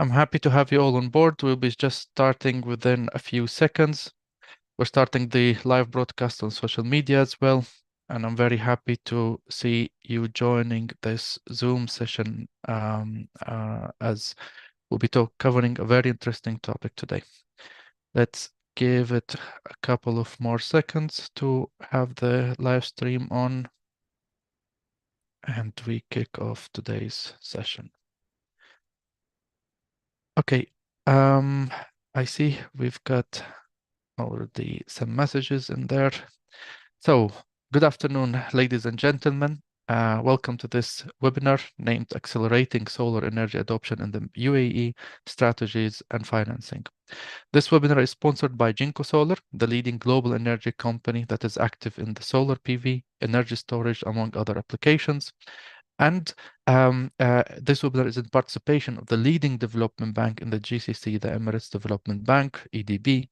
I'm happy to have you all on board. We'll be just starting within a few seconds. We're starting the live broadcast on social media as well, and I'm very happy to see you joining this Zoom session as we'll be covering a very interesting topic today. Let's give it a couple of more seconds to have the live stream on, and we kick off today's session. Okay, I see we've got already some messages in there. So, good afternoon, ladies and gentlemen. Welcome to this webinar named Accelerating Solar Energy Adoption in the UAE, Strategies and Financing. This webinar is sponsored by Jinko Solar, the leading global energy company that is active in the solar PV, energy storage, among other applications. And this webinar is in participation of the leading development bank in the GCC, the Emirates Development Bank, EDB,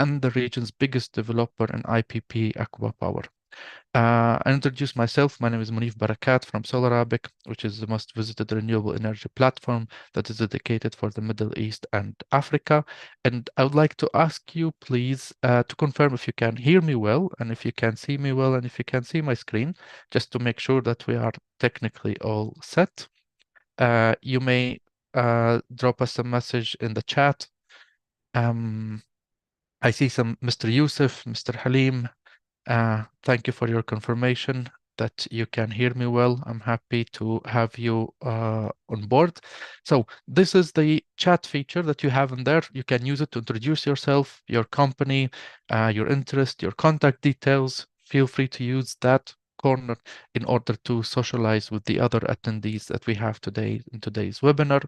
and the region's biggest developer in IPP, ACWA Power. I introduce myself. My name is Moneef Barakat from Solarabic, which is the most visited renewable energy platform that is dedicated for the Middle East and Africa. And I would like to ask you, please, to confirm if you can hear me well, and if you can see me well, and if you can see my screen, just to make sure that we are technically all set. You may drop us a message in the chat. I see some Mr. Yusuf, Mr. Halim. Thank you for your confirmation that you can hear me well. I'm happy to have you on board. So this is the chat feature that you have in there. You can use it to introduce yourself, your company, your interest, your contact details. Feel free to use that corner in order to socialize with the other attendees that we have today in today's webinar.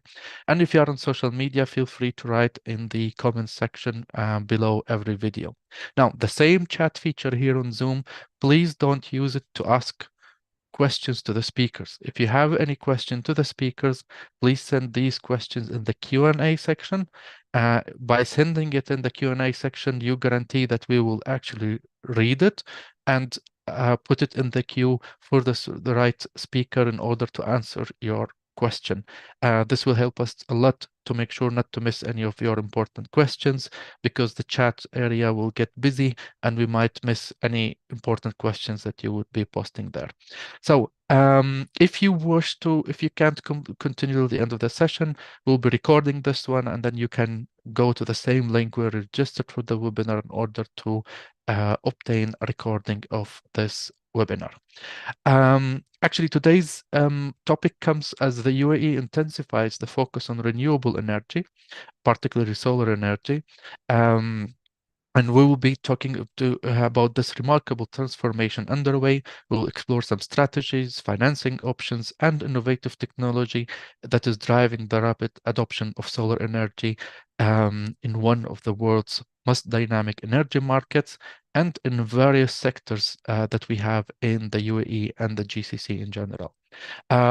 And if you are on social media, feel free to write in the comments section below every video. Now, the same chat feature here on Zoom, please don't use it to ask questions to the speakers. If you have any question to the speakers, please send these questions in the Q&A section. By sending it in the Q&A section, you guarantee that we will actually read it and put it in the queue for the right speaker in order to answer your question. This will help us a lot to make sure not to miss any of your important questions, because the chat area will get busy and we might miss any important questions that you would be posting there. So if you can't continue till the end of the session, we'll be recording this one, and then you can go to the same link where you registered for the webinar in order to obtain a recording of this webinar. Actually, today's topic comes as the UAE intensifies the focus on renewable energy, particularly solar energy. And we will be talking about this remarkable transformation underway. We'll explore some strategies, financing options, and innovative technology that is driving the rapid adoption of solar energy in one of the world's most dynamic energy markets and in various sectors that we have in the UAE and the GCC in general.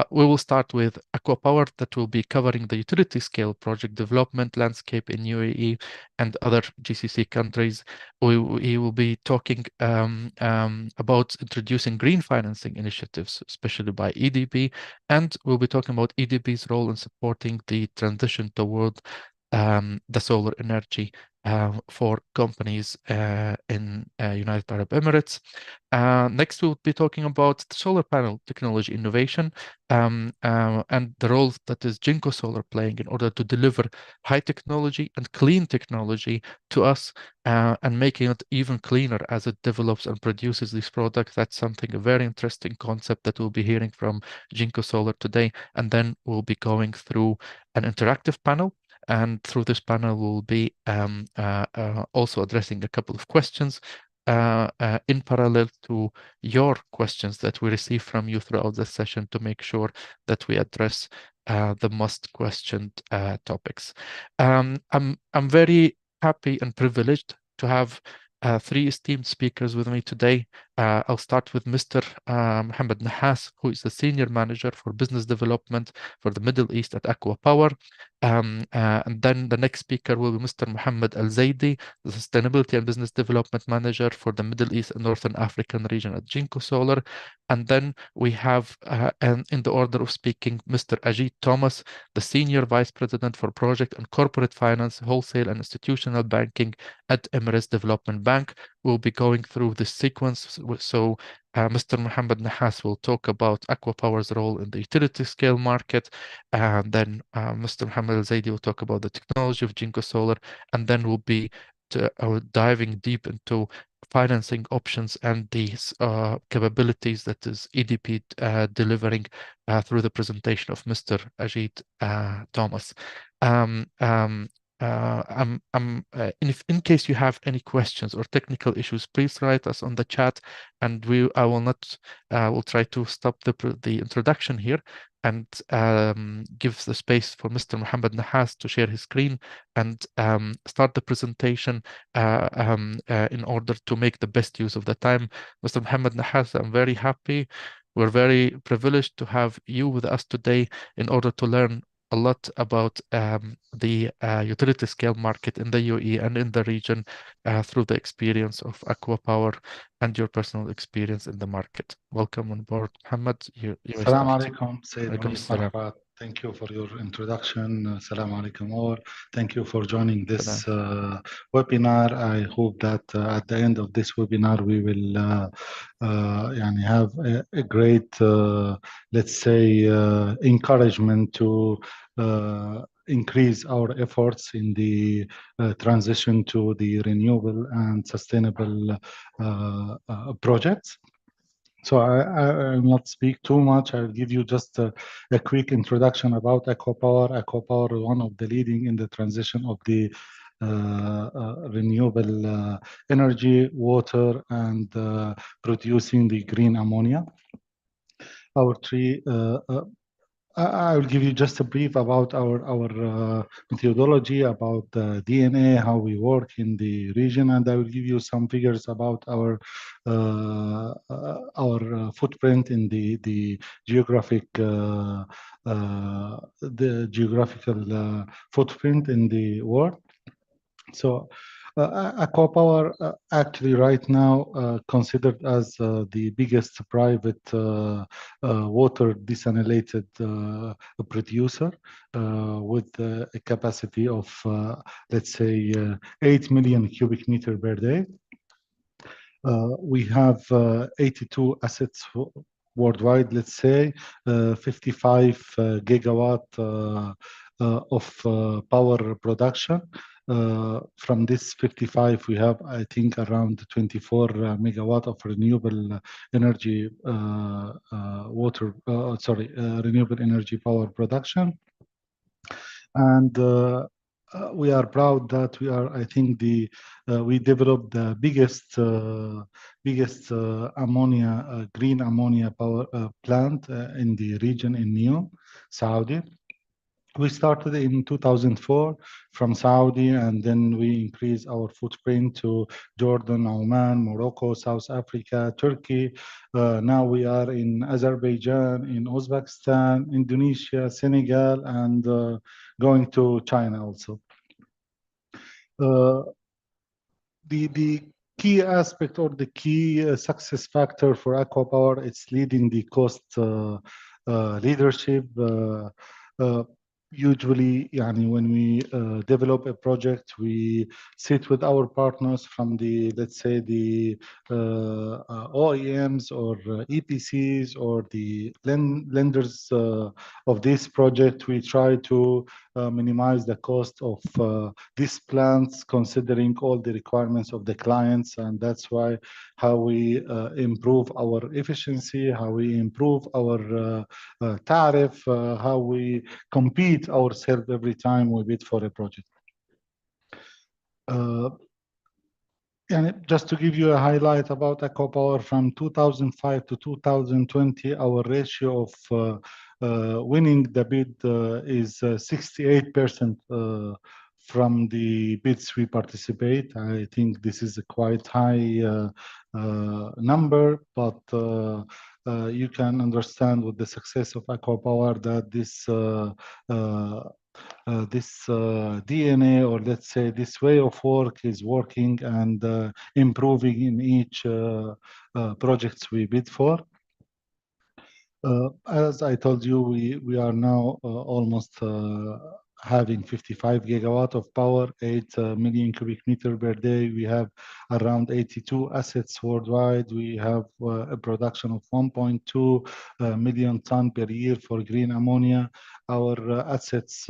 We will start with ACWA Power, that will be covering the utility scale project development landscape in UAE and other GCC countries. We will be talking about introducing green financing initiatives, especially by EDB, and we'll be talking about EDB's role in supporting the transition toward the solar energy for companies in United Arab Emirates. Next, we'll be talking about solar panel technology innovation and the role that is Jinko Solar playing in order to deliver high technology and clean technology to us and making it even cleaner as it develops and produces these products. That's something, a very interesting concept that we'll be hearing from Jinko Solar today. And then we'll be going through an interactive panel. And through this panel, we'll be also addressing a couple of questions in parallel to your questions that we receive from you throughout the session to make sure that we address the most questioned topics. I'm very happy and privileged to have three esteemed speakers with me today. I'll start with Mr. Mohamad Nahhas, who is the Senior Manager for Business Development for the Middle East at ACWA Power. And then the next speaker will be Mr. Mohammed Alzaidi, the Sustainability and Business Development Manager for the Middle East and Northern African region at Jinko Solar. And then we have, and in the order of speaking, Mr. Ajith Thomas, the Senior Vice President for Project and Corporate Finance, Wholesale and Institutional Banking at Emirates Development Bank. We'll be going through this sequence. So Mr. Mohammed Nahhas will talk about ACWA Power's role in the utility scale market. And then Mr. Mohammed Al-Zaidi will talk about the technology of Jinko Solar. And then we'll be diving deep into financing options and the capabilities that is EDP delivering through the presentation of Mr. Ajith Thomas. In case you have any questions or technical issues, please write us on the chat, and I will not will try to stop the introduction here and give the space for Mr. Mohammed Nahhas to share his screen and start the presentation in order to make the best use of the time. Mr. Mohammed Nahhas, I'm very happy. We're very privileged to have you with us today in order to learn a lot about the utility scale market in the UAE and in the region through the experience of ACWA Power and your personal experience in the market. Welcome on board, Mohammed. You Assalamu start. alaikum, Sayyid Alaikum Moneef assalam. Barakat. Thank you for your introduction. Assalamu alaikum all. Thank you for joining this webinar. I hope that at the end of this webinar we will have a great, let's say, encouragement to increase our efforts in the transition to the renewable and sustainable projects. So I will not speak too much. I'll give you just a quick introduction about ACWA Power. ACWA Power is one of the leading in the transition of the renewable energy, water, and producing the green ammonia. Our three I will give you just a brief about our methodology, about the DNA, how we work in the region, and I will give you some figures about our footprint in the geographical footprint in the world. So ACWA Power actually right now considered as the biggest private water desalinated producer with a capacity of, let's say, 8 million cubic meter per day. We have 82 assets worldwide, let's say, 55 gigawatt of power production. From this 55, we have, I think, around 24 megawatt of renewable energy renewable energy power production. And we are proud that we are, I think, we developed the biggest green ammonia power plant in the region in NEOM, Saudi. We started in 2004 from Saudi, and then we increased our footprint to Jordan, Oman, Morocco, South Africa, Turkey. Now we are in Azerbaijan, in Uzbekistan, Indonesia, Senegal, and going to China also. The key aspect or the key success factor for ACWA Power is leading the cost leadership. Usually, when we develop a project, we sit with our partners from the, let's say, the OEMs or EPCs or the lenders of this project. We try to minimize the cost of these plants, considering all the requirements of the clients, and that's why how we improve our efficiency, how we improve our tariff, how we compete ourselves every time we bid for a project. And just to give you a highlight about ACWA Power, from 2005 to 2020, our ratio of winning the bid is 68% from the bids we participate. I think this is a quite high number, but you can understand with the success of ACWA Power that this DNA, or let's say this way of work, is working and improving in each projects we bid for. As I told you, we are now almost having 55 gigawatt of power, 8 million cubic meter per day. We have around 82 assets worldwide. We have a production of 1.2 million ton per year for green ammonia. Our assets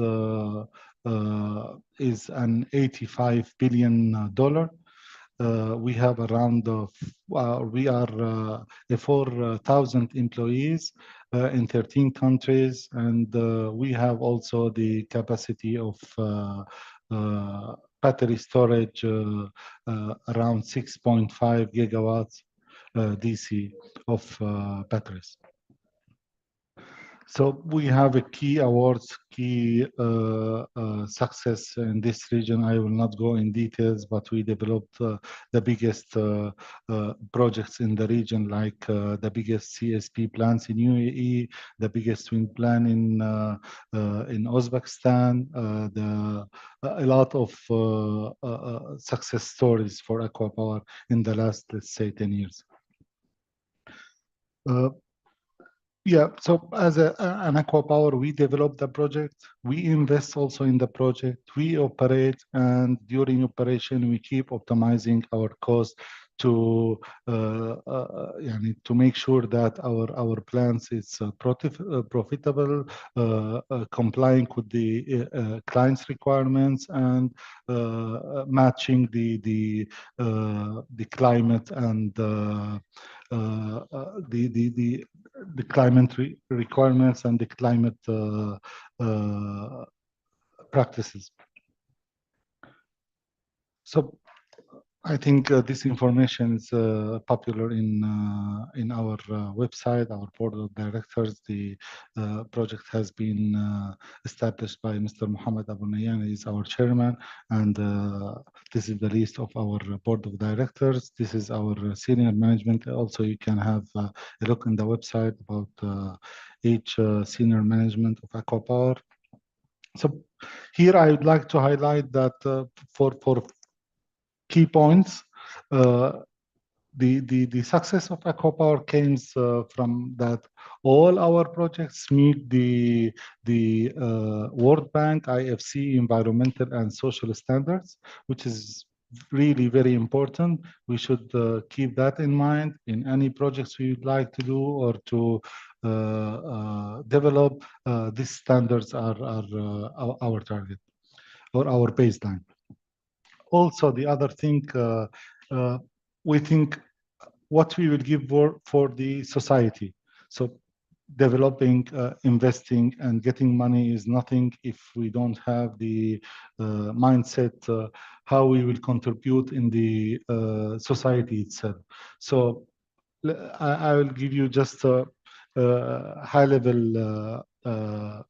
is an $85 billion. We have around, we are 4,000 employees in 13 countries, and we have also the capacity of battery storage around 6.5 gigawatts DC of batteries. So we have a key awards, key success in this region. I will not go in details, but we developed the biggest projects in the region, like the biggest CSP plants in UAE, the biggest wind plant in Uzbekistan, a lot of success stories for ACWA Power in the last, let's say, 10 years. Yeah, so as an ACWA Power, we develop the project, we invest also in the project, we operate, and during operation, we keep optimizing our cost to to make sure that our plants is profitable, complying with the client's requirements, and matching the climate and the climate requirements and the climate practices. So I think this information is popular in our website, our board of directors. The project has been established by Mr. Mohamad Abu Nayan. He is our chairman, and this is the list of our board of directors. This is our senior management. Also, you can have a look on the website about each senior management of ACWA Power. So here I would like to highlight that for key points. The success of ACWA Power comes from that all our projects meet the World Bank, IFC environmental and social standards, which is really very important. We should keep that in mind in any projects we would like to do or to develop. These standards are our target or our baseline. Also, the other thing, we think what we will give for the society. So developing, investing, and getting money is nothing if we don't have the mindset how we will contribute in the society itself. So I will give you just high-level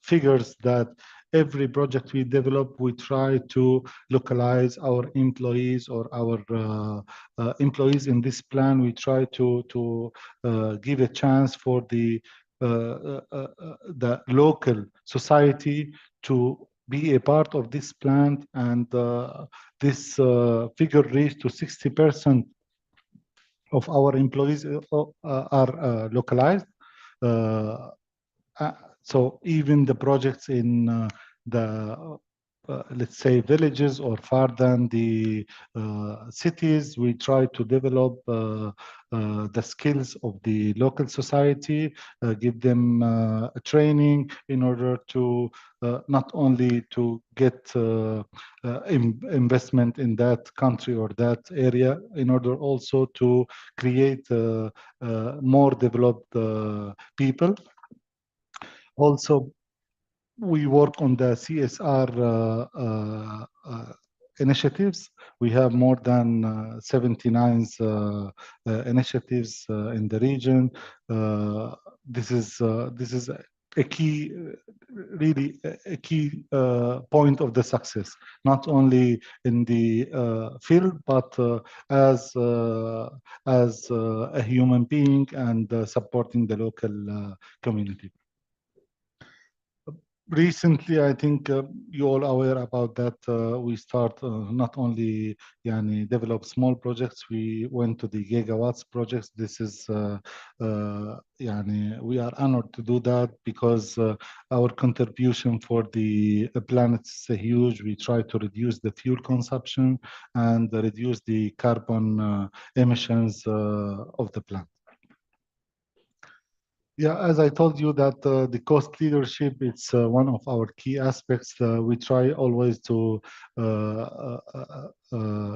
figures that every project we develop, we try to localize our employees or our employees in this plan. We try to give a chance for the local society to be a part of this plan, and this figure reached to 60% of our employees are localized. So even the projects in the let's say villages or far than the cities, we try to develop the skills of the local society, give them training in order to not only to get investment in that country or that area, in order also to create more developed people. Also, we work on the CSR initiatives. We have more than 79 initiatives in the region. This is a key, really a key point of the success, not only in the field, but as a human being and supporting the local community. Recently, I think you all aware about that. We start not only develop small projects. We went to the gigawatts projects. This is we are honored to do that because our contribution for the planet is huge. We try to reduce the fuel consumption and reduce the carbon emissions of the planet. Yeah, as I told you that the cost leadership, it's one of our key aspects. We try always to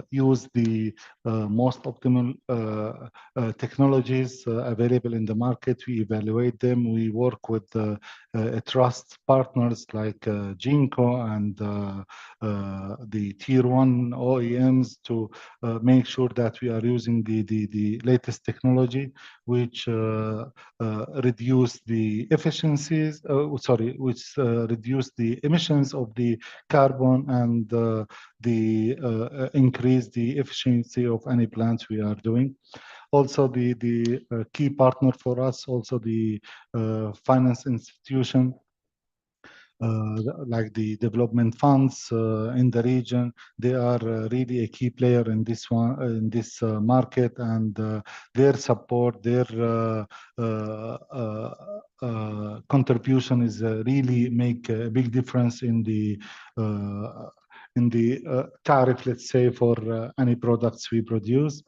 use the most optimal technologies available in the market. We evaluate them. We work with trust partners like Jinko and the tier one OEMs to make sure that we are using the latest technology, which reduce the efficiencies, which reduce the emissions of the carbon and increase the efficiency of any plants we are doing. Also, the key partner for us, also the finance institution, like the development funds in the region. They are really a key player in this one, in this market, and their support, their contribution is really make a big difference in the tariff, let's say, for any products we produce.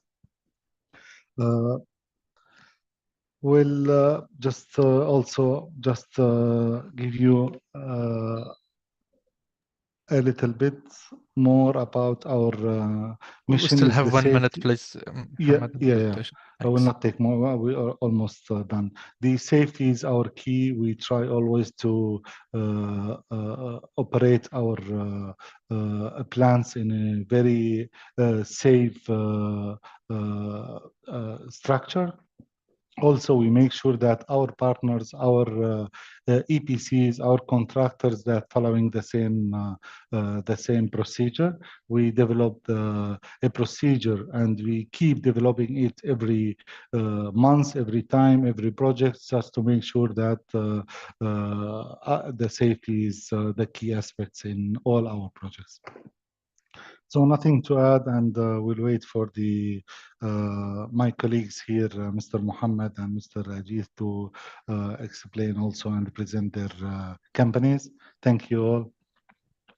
We'll just also just give you a little bit more about our We mission still is have the 1 minute, safety. please, Yeah, Mohamad, yeah, yeah. presentation. I will Thanks. not take more. We are almost done. The safety is our key. We try always to operate our plants in a very safe structure. Also, we make sure that our partners, our EPCs, our contractors, that following the same procedure. We developed a procedure, and we keep developing it every month, every time, every project, just to make sure that the safety is the key aspects in all our projects. So nothing to add, and we'll wait for the my colleagues here, Mr. Mohammed and Mr. Ajith, to explain also and present their companies. Thank you all.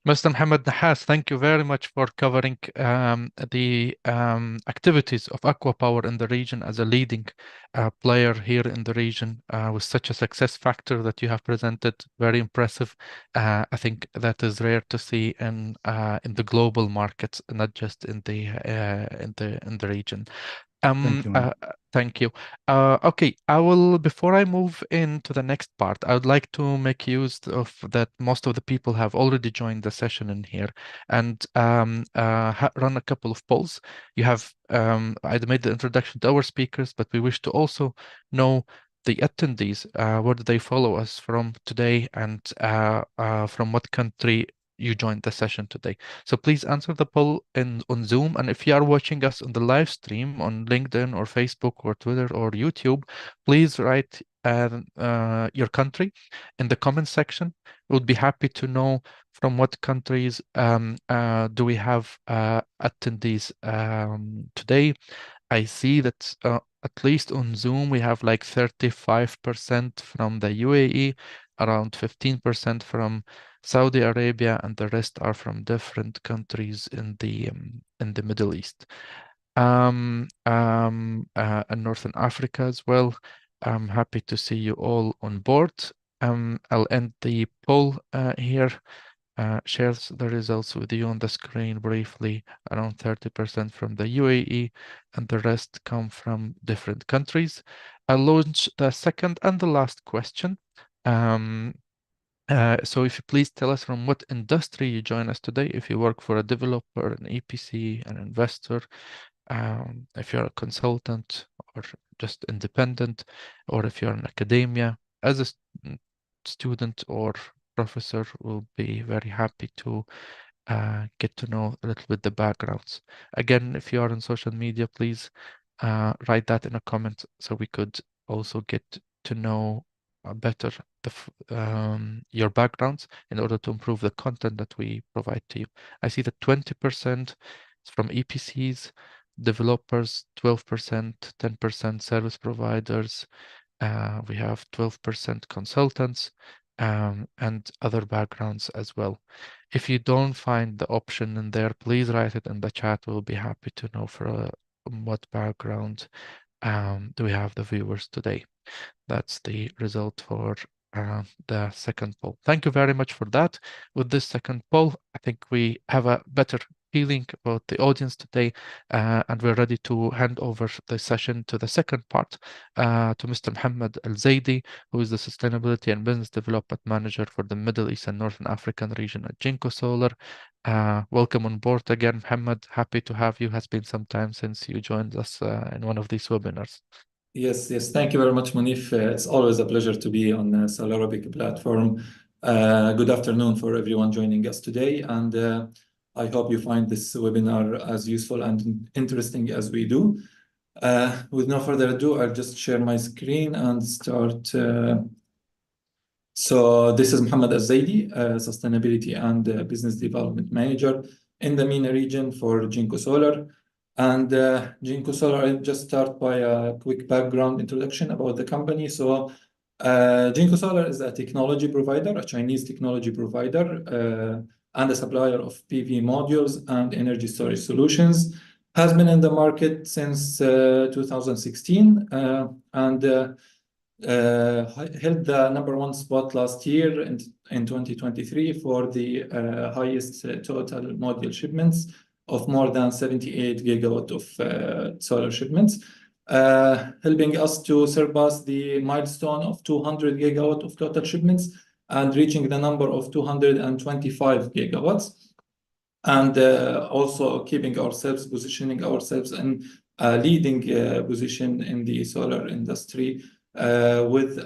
Mr. Mohammed Nahhas, thank you very much for covering the activities of ACWA Power in the region as a leading player here in the region with such a success factor that you have presented. Very impressive. I think that is rare to see in the global markets, not just in the region. Thank you, man. Thank you. Okay, before I move into the next part, I would like to make use of that most of the people have already joined the session in here and run a couple of polls. You have, I made the introduction to our speakers, but we wish to also know the attendees, where do they follow us from today and from what country you joined the session today. So please answer the poll on Zoom. And if you are watching us on the live stream on LinkedIn or Facebook or Twitter or YouTube, please write your country in the comment section. We'll be happy to know from what countries do we have attendees today. I see that at least on Zoom, we have like 35% from the UAE, around 15% from Saudi Arabia, and the rest are from different countries in the Middle East, and Northern Africa as well. I'm happy to see you all on board. I'll end the poll here. Shares the results with you on the screen briefly. Around 30% from the UAE, and the rest come from different countries. I'll launch the second and the last question. So if you please tell us from what industry you join us today, if you work for a developer, an EPC, an investor, if you're a consultant or just independent, or if you're in academia as a student or professor will be very happy to get to know a little bit the backgrounds. Again, if you are on social media, please write that in a comment so we could also get to know better your backgrounds in order to improve the content that we provide to you. I see that 20% is from EPCs, developers, 12%, 10% service providers. We have 12% consultants and other backgrounds as well. If you don't find the option in there, please write it in the chat. We'll be happy to know for what background do we have the viewers today. That's the result for the second poll. Thank you very much for that. With this second poll, I think we have a better feeling about the audience today, and we're ready to hand over the session to the second part to Mr. Mohamad Alzaidi, who is the Sustainability and Business Development Manager for the Middle East and Northern African region at Jinko Solar. Welcome on board again, Mohamad. Happy to have you. Has been some time since you joined us in one of these webinars. Yes. Thank you very much, Moneef. It's always a pleasure to be on the Solarabic platform. Good afternoon for everyone joining us today, and I hope you find this webinar as useful and interesting as we do. With no further ado, I'll just share my screen and start. So this is Mohamad Alzaidi, Sustainability and Business Development Manager in the MENA region for Jinko Solar. And Jinko Solar, I'll just start by a quick background introduction about the company. So Jinko Solar is a technology provider, a Chinese technology provider, and a supplier of PV modules and energy storage solutions. Has been in the market since 2016 and held the #1 spot last year in 2023 for the highest total module shipments of more than 78 gigawatt of solar shipments, helping us to surpass the milestone of 200 gigawatt of total shipments and reaching the number of 225 gigawatts. And also positioning ourselves in a leading position in the solar industry with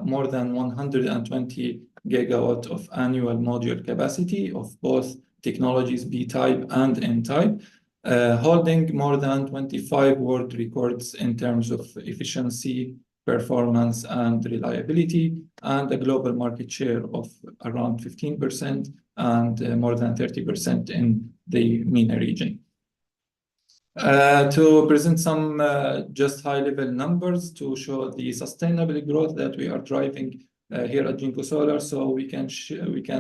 more than 120 gigawatt of annual module capacity of both technologies B-type and N-type, holding more than 25 world records in terms of efficiency, performance, and reliability, and a global market share of around 15% and more than 30% in the MENA region. To present some just high-level numbers to show the sustainable growth that we are driving here at Jinko Solar, so we can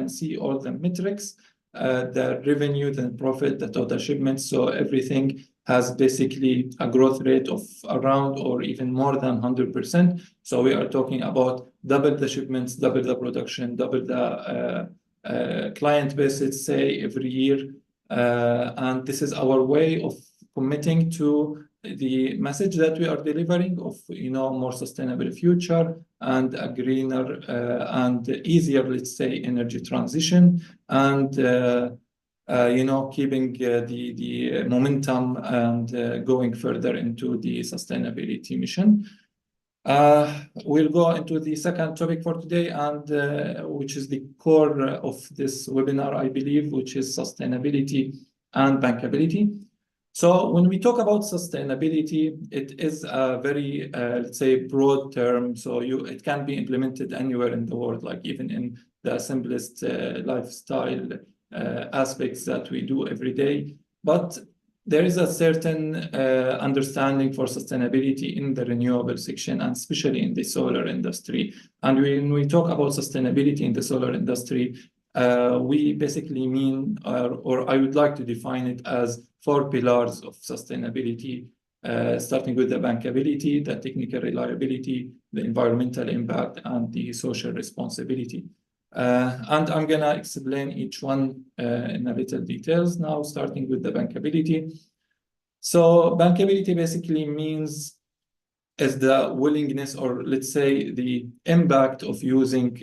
see all the metrics, the revenue, the profit, the total shipments. So everything has basically a growth rate of around or even more than 100%. So we are talking about double the shipments, double the production, double the client base, let's say, every year. And this is our way of committing to the message that we are delivering of, more sustainable future and a greener and easier, let's say, energy transition, and keeping the momentum and going further into the sustainability mission. We'll go into the second topic for today, and which is the core of this webinar, I believe, which is sustainability and bankability. So when we talk about sustainability, it is a very, let's say, broad term. So it can be implemented anywhere in the world, like even in the simplest lifestyle aspects that we do every day. But there is a certain understanding for sustainability in the renewable section, and especially in the solar industry. And when we talk about sustainability in the solar industry, we basically mean, or I would like to define it as 4 pillars of sustainability, starting with the bankability, the technical reliability, the environmental impact, and the social responsibility. And I'm going to explain each one in a little details now, starting with the bankability. So bankability basically means is the willingness, or let's say the impact of using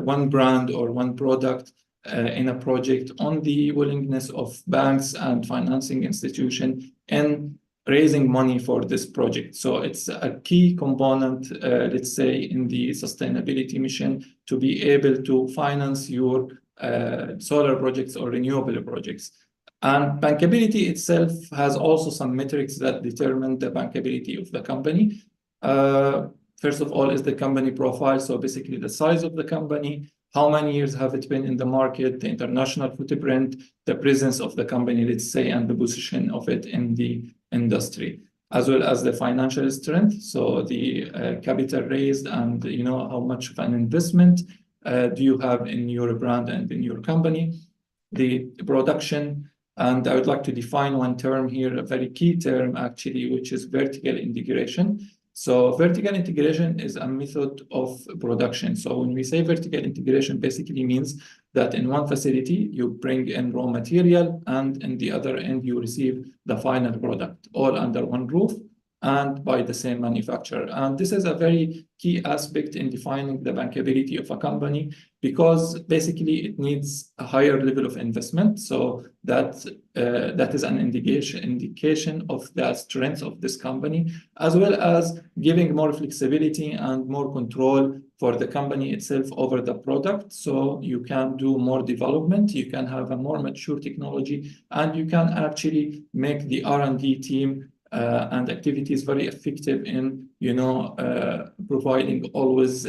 one brand or one product in a project on the willingness of banks and financing institutions in raising money for this project. So it's a key component, let's say, in the sustainability mission to be able to finance your solar projects or renewable projects. And bankability itself has also some metrics that determine the bankability of the company. First of all is the company profile. So basically the size of the company, how many years have it been in the market, the international footprint, the presence of the company, let's say, and the position of it in the industry, as well as the financial strength. So the capital raised and, you know, how much of an investment do you have in your brand and in your company, the production. And I would like to define one term here, a very key term actually, which is vertical integration. So vertical integration is a method of production. So when we say vertical integration, basically means that in one facility, you bring in raw material, and in the other end, you receive the final product, all under one roof and by the same manufacturer. And this is a very key aspect in defining the bankability of a company, because basically it needs a higher level of investment. So that is an indication of the strength of this company, as well as giving more flexibility and more control for the company itself over the product. So you can do more development, you can have a more mature technology, and you can actually make the R&D team and activities very effective in, you know, providing always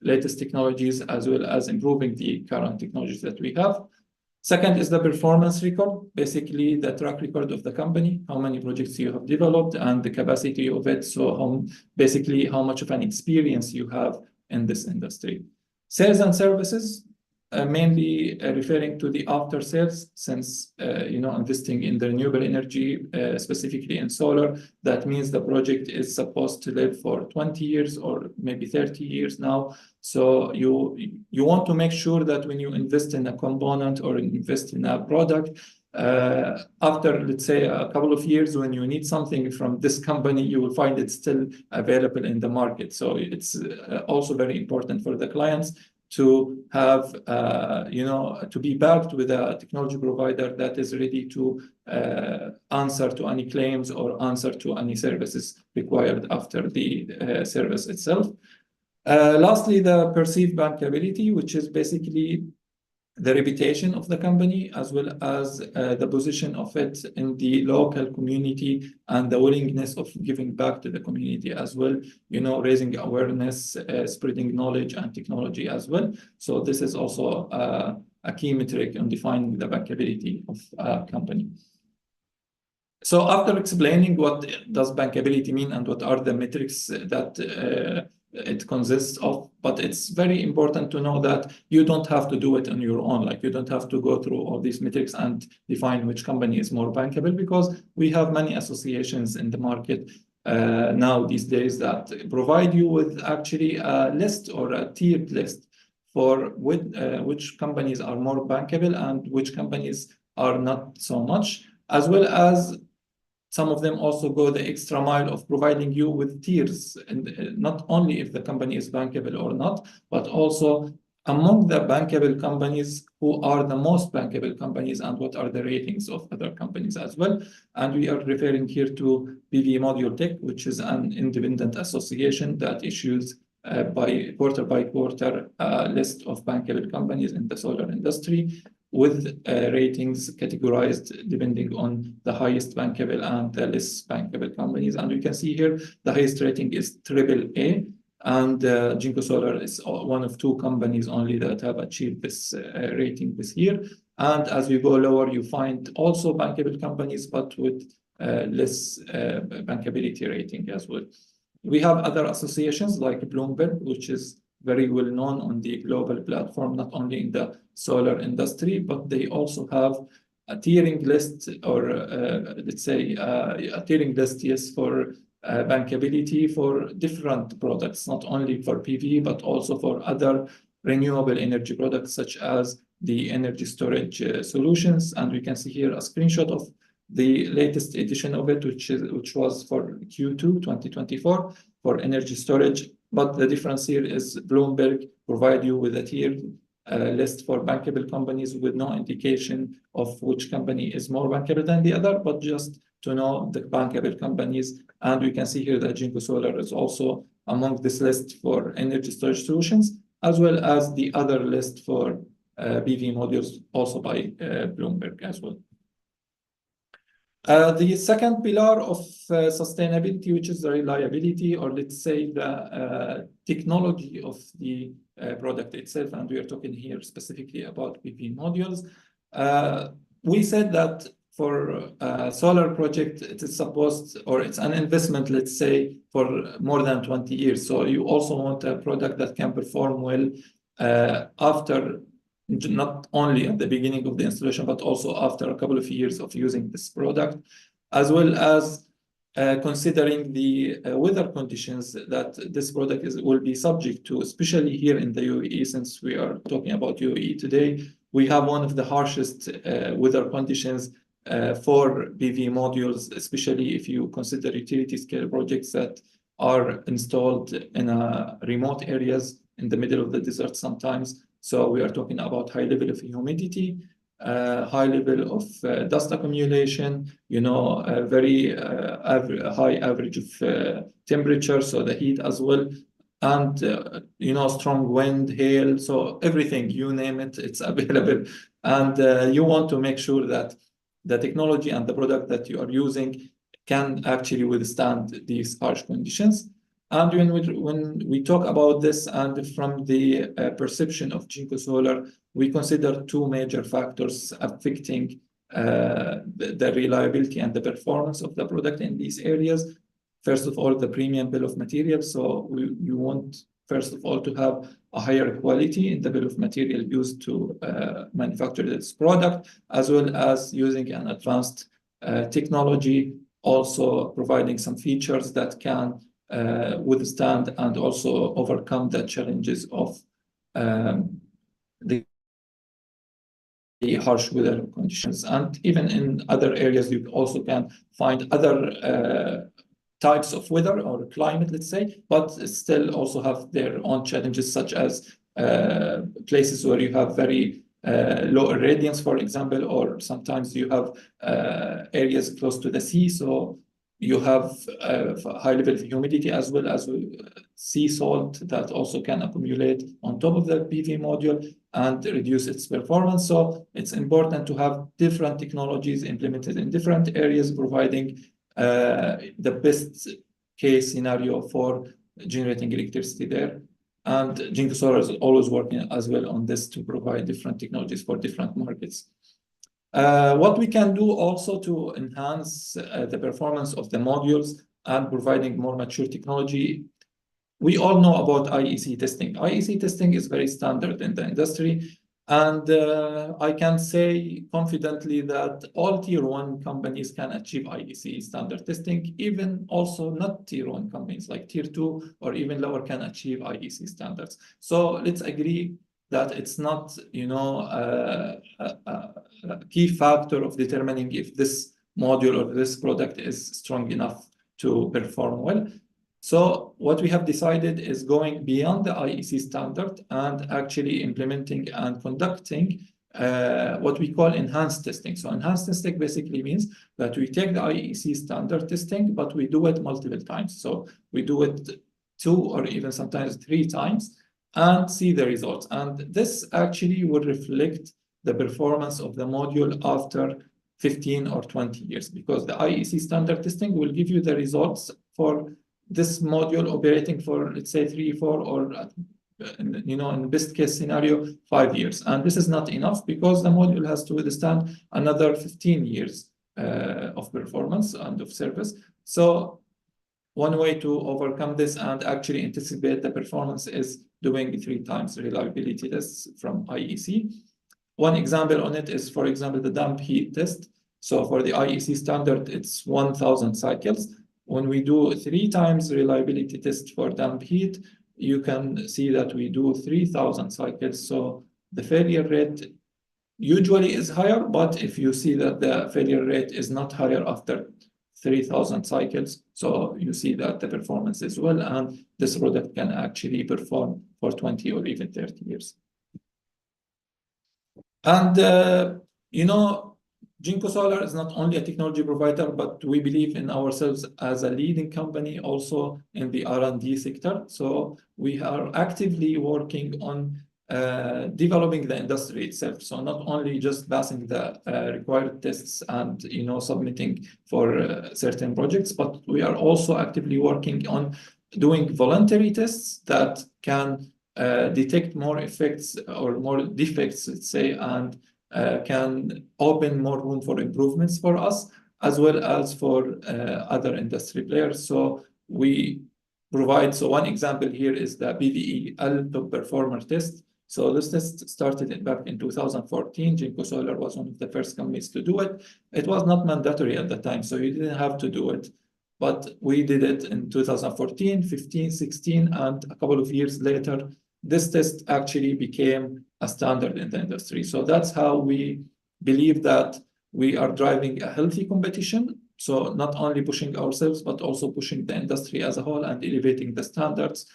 latest technologies, as well as improving the current technologies that we have. Second is the performance record, basically the track record of the company, how many projects you have developed and the capacity of it. So basically how much of an experience you have in this industry. Sales and services, mainly referring to the after sales, since you know, investing in the renewable energy, specifically in solar, that means the project is supposed to live for 20 years or maybe 30 years now. So you want to make sure that when you invest in a component or invest in a product, after, let's say, a couple of years, when you need something from this company, you will find it still available in the market. So it's also very important for the clients to have, you know, to be backed with a technology provider that is ready to answer to any claims or answer to any services required after the service itself. Lastly, the perceived bankability, which is basically the reputation of the company, as well as the position of it in the local community and the willingness of giving back to the community as well, you know, raising awareness, spreading knowledge and technology as well. So this is also a key metric on defining the bankability of a company. So after explaining what does bankability mean and what are the metrics that it consists of, but it's very important to know that you don't have to do it on your own. Like, you don't have to go through all these metrics and define which company is more bankable, because we have many associations in the market now these days that provide you with actually a list or a tiered list for which companies are more bankable and which companies are not so much, as well as some of them also go the extra mile of providing you with tiers, and not only if the company is bankable or not, but also among the bankable companies, who are the most bankable companies and what are the ratings of other companies as well. And we are referring here to PV Module Tech, which is an independent association that issues by quarter a list of bankable companies in the solar industry, with ratings categorized depending on the highest bankable and the less bankable companies. And you can see here the highest rating is AAA, and Jinko Solar is one of two companies only that have achieved this rating this year. And as you go lower, you find also bankable companies, but with less bankability rating as well. We have other associations like Bloomberg, which is very well known on the global platform, not only in the solar industry, but they also have a tiering list, or let's say a tiering list, yes, for bankability for different products, not only for PV, but also for other renewable energy products, such as the energy storage solutions. And we can see here a screenshot of the latest edition of it, which was for Q2 2024 for energy storage. But the difference here is Bloomberg provide you with a tiered list for bankable companies with no indication of which company is more bankable than the other, but just to know the bankable companies. And we can see here that Jinko Solar is also among this list for energy storage solutions, as well as the other list for PV modules, also by Bloomberg as well. The second pillar of sustainability, which is the reliability, or let's say the technology of the product itself, and we are talking here specifically about PV modules. We said that for a solar project, it is supposed, or it's an investment, let's say, for more than 20 years. So you also want a product that can perform well after, not only at the beginning of the installation, but also after a couple of years of using this product, as well as considering the weather conditions that this product will be subject to, especially here in the UAE, since we are talking about UAE today. We have one of the harshest weather conditions for PV modules, especially if you consider utility scale projects that are installed in remote areas in the middle of the desert sometimes. So we are talking about high level of humidity, high level of dust accumulation, a very high average of temperature, so the heat as well, and strong wind, hail, so everything, you name it, it's available. And you want to make sure that the technology and the product that you are using can actually withstand these harsh conditions. And when we talk about this, and from the perception of Jinko Solar, we consider two major factors affecting the reliability and the performance of the product in these areas. First of all, the premium bill of materials. So you want, first of all, to have a higher quality in the bill of material used to manufacture this product, as well as using an advanced technology, also providing some features that can withstand and also overcome the challenges of the harsh weather conditions. And even in other areas, you also can find other types of weather or climate, let's say, but still also have their own challenges, such as places where you have very low irradiance, for example, or sometimes you have areas close to the sea, so you have a high level of humidity, as well as sea salt that also can accumulate on top of the PV module and reduce its performance. So it's important to have different technologies implemented in different areas, providing the best case scenario for generating electricity there. And Jinko Solar is always working as well on this to provide different technologies for different markets. What we can do also to enhance the performance of the modules and providing more mature technology, we all know about IEC testing. IEC testing is very standard in the industry, and I can say confidently that all Tier 1 companies can achieve IEC standard testing, even also not Tier 1 companies like Tier 2 or even lower can achieve IEC standards. So let's agree that it's not, a key factor of determining if this module or this product is strong enough to perform well. So what we have decided is going beyond the IEC standard and actually implementing and conducting what we call enhanced testing. So enhanced testing basically means that we take the IEC standard testing, but we do it multiple times. So we do it 2 or even sometimes 3 times and see the results. And this actually will reflect the performance of the module after 15 or 20 years, because the IEC standard testing will give you the results for this module operating for, let's say, 3, 4, or in the best case scenario, 5 years. And this is not enough, because the module has to withstand another 15 years of performance and of service. So one way to overcome this and actually anticipate the performance is doing 3 times reliability tests from IEC. One example on it is, for example, the damp heat test. So for the IEC standard, it's 1,000 cycles. When we do 3 times reliability test for damp heat, you can see that we do 3,000 cycles. So the failure rate usually is higher, but if you see that the failure rate is not higher after 3,000 cycles, so you see that the performance is well, and this product can actually perform for 20 or even 30 years. And, Jinko Solar is not only a technology provider, but we believe in ourselves as a leading company also in the R&D sector. So we are actively working on developing the industry itself. So not only just passing the required tests and submitting for certain projects, but we are also actively working on doing voluntary tests that can detect more effects or more defects, let's say, and can open more room for improvements for us as well as for other industry players. So we provide, so one example here is the BVEL top performer test. So this test started back in 2014. Jinko Solar was one of the first companies to do it. It was not mandatory at the time, so you didn't have to do it. But we did it in 2014, 15, 16, and a couple of years later, this test actually became a standard in the industry. So that's how we believe that we are driving a healthy competition. So not only pushing ourselves, but also pushing the industry as a whole and elevating the standards.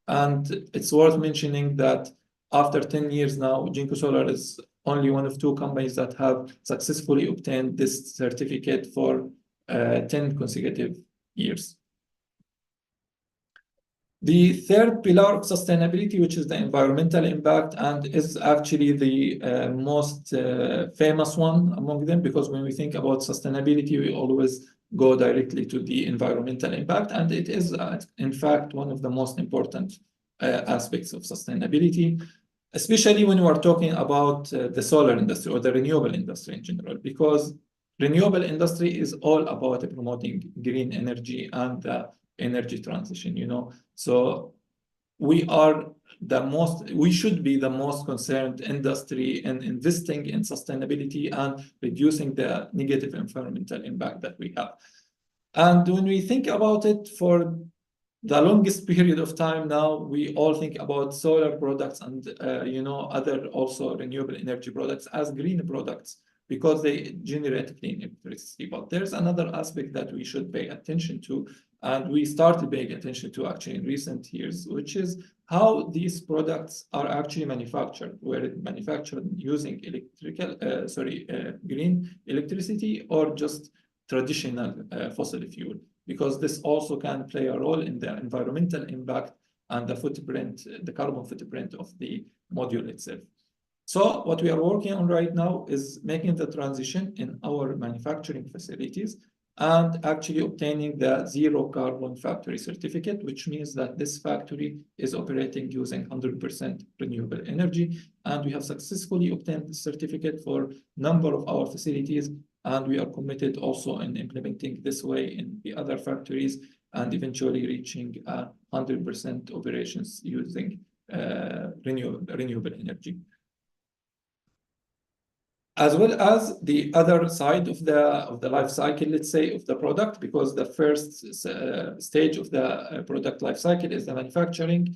And it's worth mentioning that after 10 years now, Jinko Solar is only one of 2 companies that have successfully obtained this certificate for 10 consecutive years. The third pillar of sustainability, which is the environmental impact, and is actually the most famous one among them, because when we think about sustainability, we always go directly to the environmental impact, and it is, in fact, one of the most important aspects of sustainability, especially when we are talking about the solar industry or the renewable industry in general, because renewable industry is all about promoting green energy and energy transition, So we should be the most concerned industry in investing in sustainability and reducing the negative environmental impact that we have. And when we think about it for the longest period of time now, we all think about solar products and other also renewable energy products as green products because they generate clean electricity. But there's another aspect that we should pay attention to, and we started paying attention to actually in recent years, which is how these products are actually manufactured, whether manufactured using green electricity or just traditional fossil fuel, because this also can play a role in the environmental impact and the footprint, the carbon footprint of the module itself. So what we are working on right now is making the transition in our manufacturing facilities and actually obtaining the zero carbon factory certificate, which means that this factory is operating using 100% renewable energy. And we have successfully obtained the certificate for a number of our facilities. And we are committed also in implementing this way in the other factories and eventually reaching 100% operations using renewable energy. As well as the other side of the life cycle, let's say, of the product, because the first stage of the product life cycle is the manufacturing.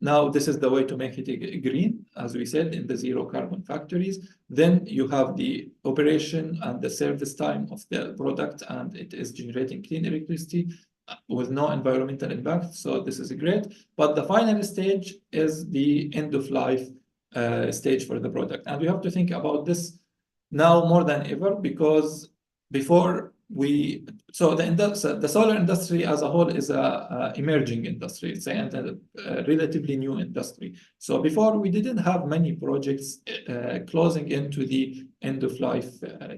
Now, this is the way to make it green, as we said, in the zero carbon factories. Then you have the operation and the service time of the product, and it is generating clean electricity with no environmental impact. So this is great. But the final stage is the end of life stage for the product. And we have to think about this now more than ever, because before the solar industry as a whole is a emerging industry, it's a relatively new industry. So before we didn't have many projects closing into the end of life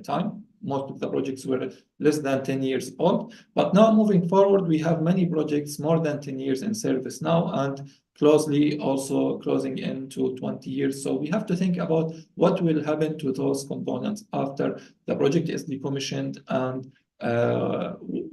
time. Most of the projects were less than 10 years old. But now moving forward, we have many projects more than 10 years in service now, and closely also closing into 20 years. So we have to think about what will happen to those components after the project is decommissioned, and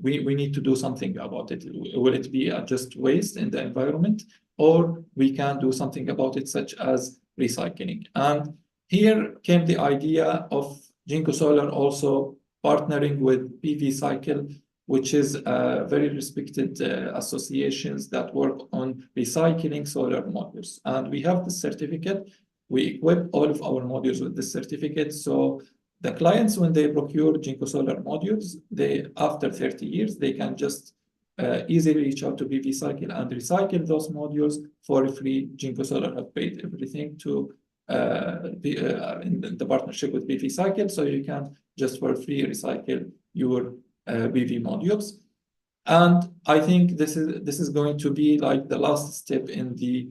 we need to do something about it. Will it be just waste in the environment, or we can do something about it, such as recycling? And here came the idea of Jinko Solar also partnering with PV Cycle, which is very respected associations that work on recycling solar modules. And we have this certificate. We equip all of our modules with this certificate. So the clients, when they procure Jinko Solar modules, after 30 years, they can just easily reach out to PV Cycle and recycle those modules for free. Jinko Solar have paid everything to in the partnership with PV Cycle, so you can just for free recycle your PV modules. And I think this is going to be like the last step in the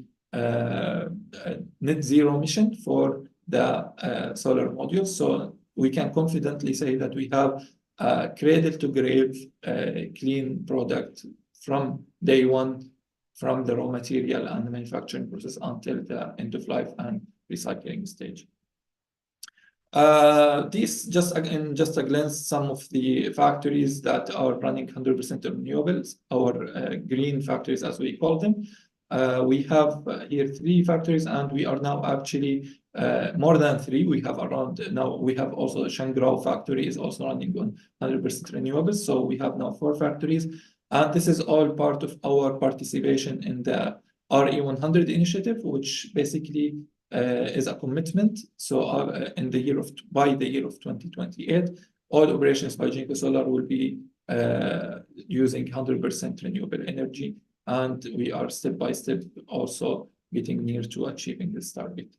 net zero mission for the solar modules. So we can confidently say that we have a cradle-to-grave clean product from day one, from the raw material and the manufacturing process until the end of life and recycling stage. This just a glance some of the factories that are running 100% renewables, our green factories as we call them. We have here 3 factories, and we are now actually more than 3. We have around now. We have also a Shangrao factory is also running on 100% renewables. So we have now 4 factories, and this is all part of our participation in the RE100 initiative, which basically is a commitment. So by the year of 2028, all operations by Jinko Solar will be using 100% renewable energy, and we are step by step also getting near to achieving this target.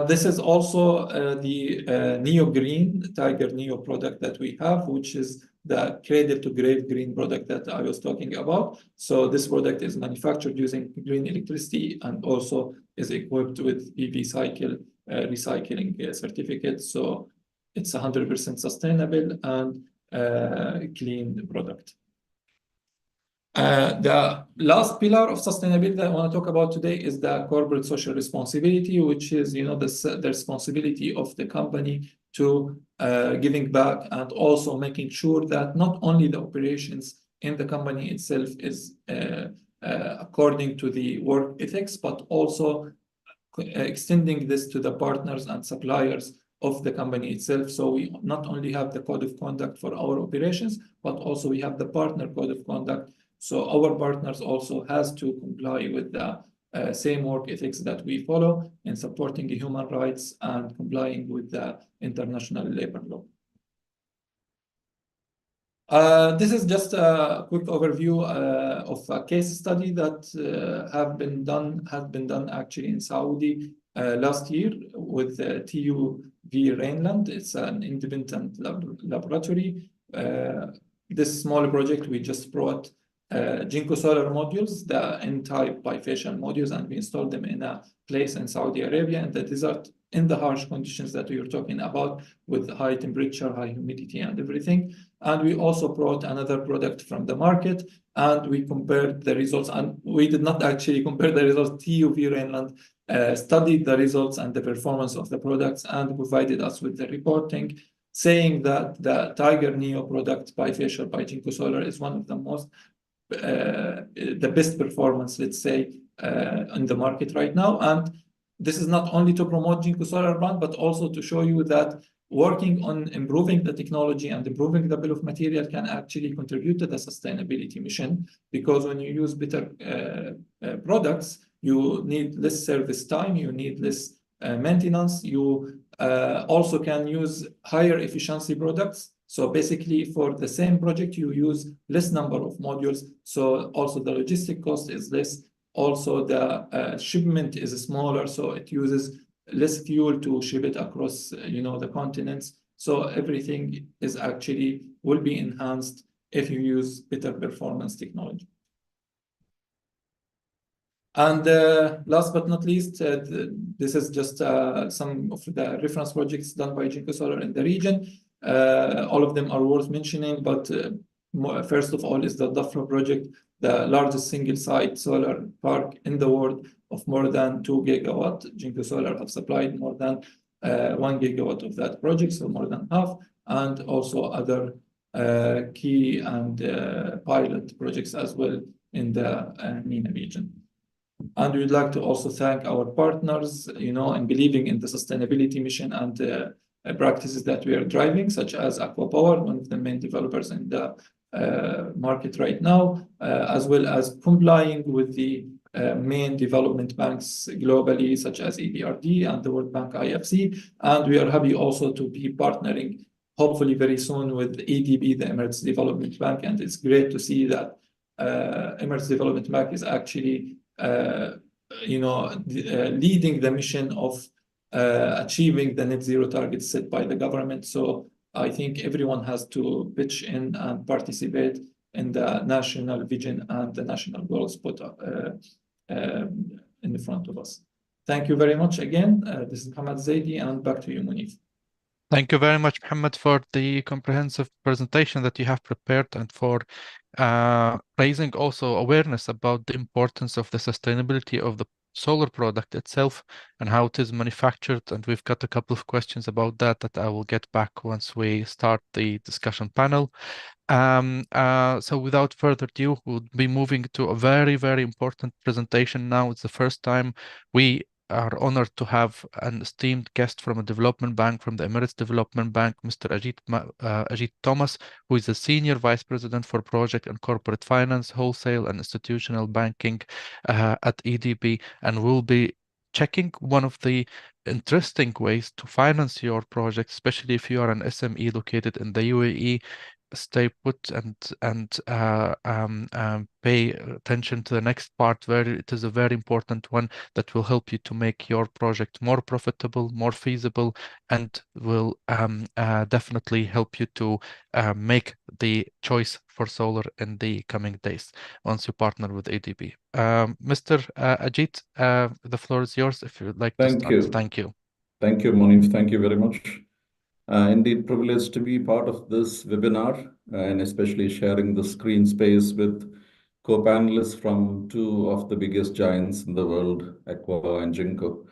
This is also the Neo Green Tiger Neo product that we have, which is the cradle-to-grave green product that I was talking about. So this product is manufactured using green electricity and also is equipped with PV cycle recycling certificate. So it's 100% sustainable and clean product. The last pillar of sustainability that I want to talk about today is the corporate social responsibility, which is, the responsibility of the company to giving back and also making sure that not only the operations in the company itself is according to the work ethics, but also extending this to the partners and suppliers of the company itself. So we not only have the code of conduct for our operations, but also we have the partner code of conduct. So our partners also has to comply with the same work ethics that we follow in supporting human rights and complying with the international labor law. This is just a quick overview of a case study that has been done actually in Saudi last year with TUV Rhineland. It's an independent laboratory. This small project, we just brought Jinko Solar modules, the N-type bifacial modules, and we installed them in a place in Saudi Arabia in the desert, in the harsh conditions that we were talking about, with high temperature, high humidity, and everything. And we also brought another product from the market, and we compared the results. And we did not actually compare the results. TUV Rhineland studied the results and the performance of the products and provided us with the reporting, saying that the Tiger Neo product bifacial by Jinko Solar is one of the most the best performance, let's say, in the market right now. And this is not only to promote Jinko Solar brand, but also to show you that working on improving the technology and improving the bill of material can actually contribute to the sustainability mission, because when you use better products, you need less service time, you need less maintenance, you also can use higher efficiency products. So basically, for the same project, you use less number of modules. So also the logistic cost is less. Also, the shipment is smaller, so it uses less fuel to ship it across, the continents. So everything is actually will be enhanced if you use better performance technology. And last but not least, this is just some of the reference projects done by Jinko Solar in the region. All of them are worth mentioning, but first of all is the Dhafra project, the largest single-site solar park in the world of more than 2 GW. Jinko Solar have supplied more than 1 GW of that project, so more than half, and also other key and pilot projects as well in the MENA region. And we'd like to also thank our partners, in believing in the sustainability mission and practices that we are driving, such as ACWA Power, one of the main developers in the market right now, as well as complying with the main development banks globally, such as EBRD and the World Bank IFC. And we are happy also to be partnering, hopefully very soon, with EDB, the Emirates Development Bank. And it's great to see that Emirates Development Bank is actually leading the mission of achieving the net zero targets set by the government. So I think everyone has to pitch in and participate in the national vision and the national goals put in the front of us. Thank you very much again. This is Mohamad Zaidi, and back to you, Moneef. Thank you very much, Mohammed, for the comprehensive presentation that you have prepared and for raising also awareness about the importance of the sustainability of the solar product itself and how it is manufactured. And we've got a couple of questions about that I will get back once we start the discussion panel. So without further ado, we'll be moving to a very, very important presentation now. It's the first time we are honored to have an esteemed guest from a development bank, from the Emirates Development Bank, Mr. Ajith Thomas, who is the Senior Vice President for Project and Corporate Finance, Wholesale and Institutional Banking at EDB, and will be checking one of the interesting ways to finance your project, especially if you are an SME located in the UAE. Stay put and pay attention to the next part, where it is a very important one that will help you to make your project more profitable, more feasible, and will definitely help you to make the choice for solar in the coming days once you partner with ADB. Mr. Ajith, the floor is yours if you would like to start. Thank you. Thank you, Moneef. Thank you very much. Indeed, privileged to be part of this webinar and especially sharing the screen space with co-panelists from two of the biggest giants in the world, ACWA and Jinko.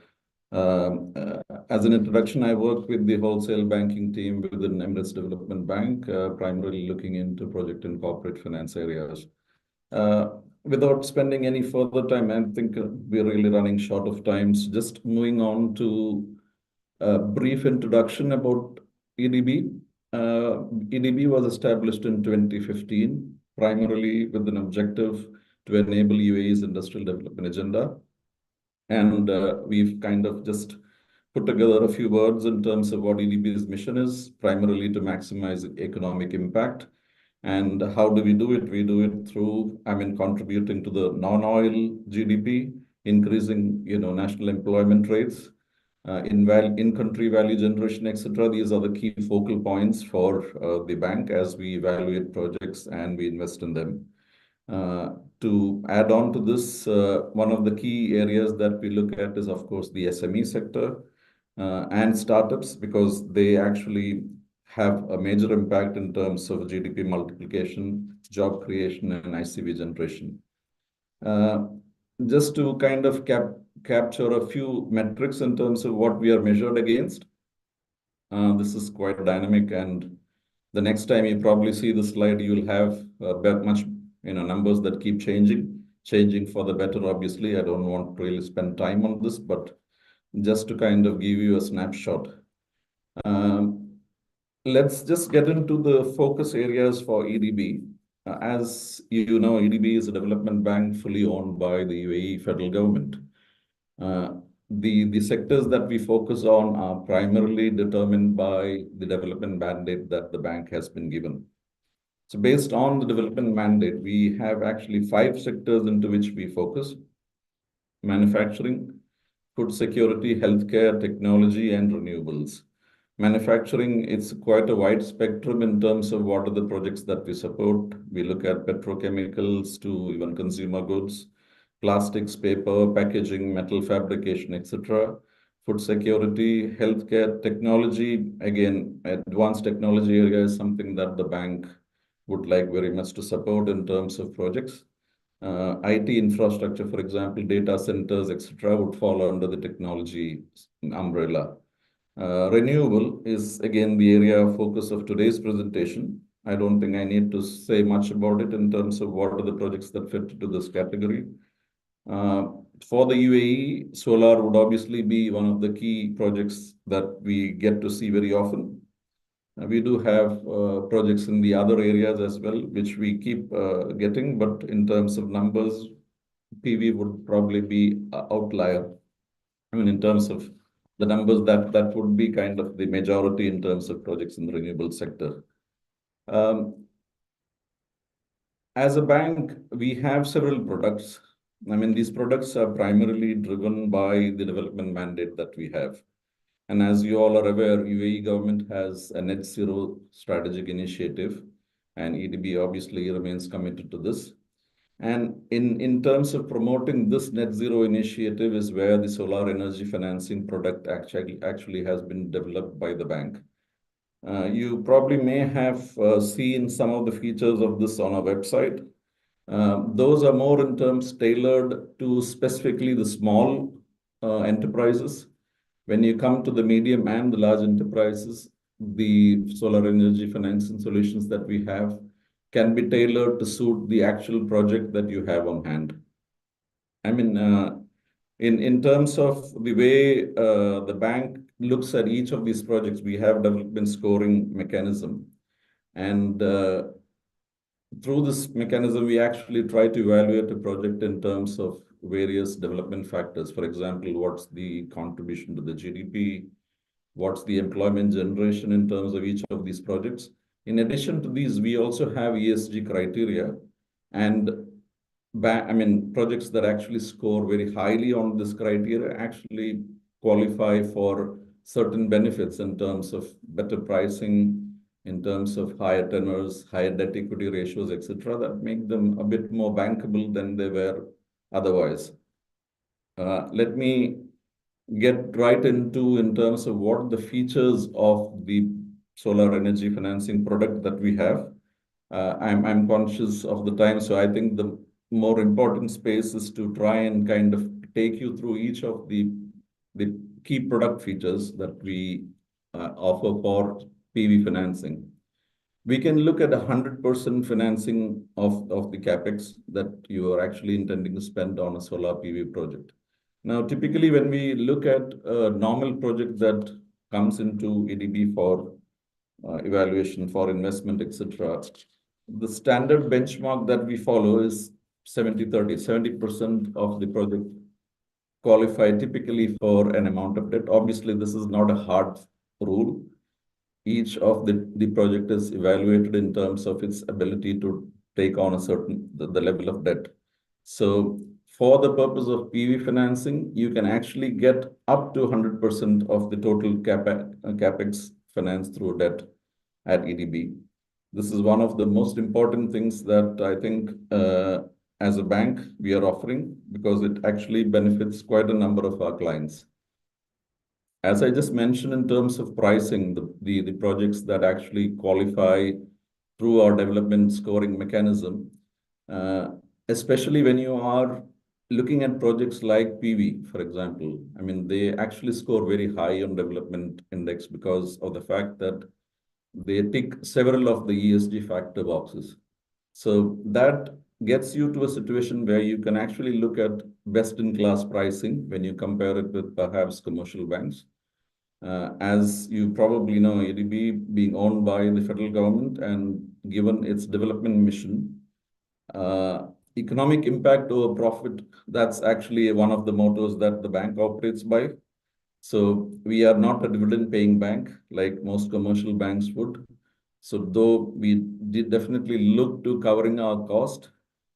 As an introduction, I work with the wholesale banking team within Emirates Development Bank, primarily looking into project and corporate finance areas. Without spending any further time, I think we're really running short of time. So just moving on to a brief introduction about EDB. EDB was established in 2015, primarily with an objective to enable UAE's industrial development agenda. And we've kind of just put together a few words in terms of what EDB's mission is, primarily to maximize economic impact. And how do we do it? We do it through, contributing to the non-oil GDP, increasing, national employment rates, in-country value generation, etc. These are the key focal points for the bank as we evaluate projects and we invest in them. To add on to this, one of the key areas that we look at is, of course, the SME sector and startups, because they actually have a major impact in terms of GDP multiplication, job creation, and ICV generation. Just to kind of capture a few metrics in terms of what we are measured against. This is quite dynamic, and the next time you probably see the slide, you'll have much numbers that keep changing for the better. Obviously, I don't want to really spend time on this, but just to kind of give you a snapshot. Let's just get into the focus areas for EDB. As you know, EDB is a development bank fully owned by the UAE federal government. The sectors that we focus on are primarily determined by the development mandate that the bank has been given. So based on the development mandate, we have actually 5 sectors into which we focus: manufacturing, food security, healthcare, technology, and renewables. Manufacturing, it's quite a wide spectrum in terms of what are the projects that we support. We look at petrochemicals to even consumer goods, plastics, paper, packaging, metal fabrication, etc. Food security, healthcare, technology. Again, advanced technology area is something that the bank would like very much to support in terms of projects. IT infrastructure, for example, data centers, etc., would fall under the technology umbrella. Renewable is, again, the area of focus of today's presentation. I don't think I need to say much about it in terms of what are the projects that fit into this category. For the UAE, solar would obviously be one of the key projects that we get to see very often. We do have projects in the other areas as well, which we keep getting, but in terms of numbers, PV would probably be an outlier. In terms of the numbers, that would be kind of the majority in terms of projects in the renewable sector. As a bank, we have several products. I mean, these products are primarily driven by the development mandate that we have. And as you all are aware, UAE government has a net zero strategic initiative, and EDB obviously remains committed to this. And in terms of promoting this net zero initiative is where the solar energy financing product actually has been developed by the bank. You probably may have seen some of the features of this on our website. Those are more in terms tailored to specifically the small enterprises. When you come to the medium and the large enterprises, the solar energy financing solutions that we have can be tailored to suit the actual project that you have on hand. I mean, in terms of the way the bank looks at each of these projects, we have development scoring mechanism. And through this mechanism, we actually try to evaluate a project in terms of various development factors. For example, what's the contribution to the GDP? What's the employment generation in terms of each of these projects? In addition to these, we also have ESG criteria, and projects that actually score very highly on this criteria actually qualify for certain benefits in terms of better pricing, in terms of higher tenors, higher debt equity ratios, etc., that make them a bit more bankable than they were otherwise. Let me get right into in terms of what the features of the solar energy financing product that we have. I'm conscious of the time, so I think the more important space is to try and kind of take you through each of the key product features that we offer for PV financing. We can look at 100% financing of the capex that you are actually intending to spend on a solar PV project. Now, typically, when we look at a normal project that comes into EDB for evaluation, for investment, etc., the standard benchmark that we follow is 70-30. 70% of the project qualify typically for an amount of debt. Obviously, this is not a hard rule. Each of the project is evaluated in terms of its ability to take on a certain the level of debt. So for the purpose of PV financing, you can actually get up to 100% of the total capex financed through debt at EDB. This is one of the most important things that I think as a bank we are offering, because it actually benefits quite a number of our clients. As I just mentioned, in terms of pricing, the projects that actually qualify through our development scoring mechanism, especially when you are looking at projects like PV, for example, I mean, they actually score very high on development index because of the fact that they tick several of the ESG factor boxes. So that gets you to a situation where you can actually look at best-in-class pricing when you compare it with perhaps commercial banks. As you probably know, EDB being owned by the federal government and given its development mission, economic impact over profit, that's actually one of the mottos that the bank operates by. So we are not a dividend-paying bank like most commercial banks would. So though we did definitely look to covering our cost,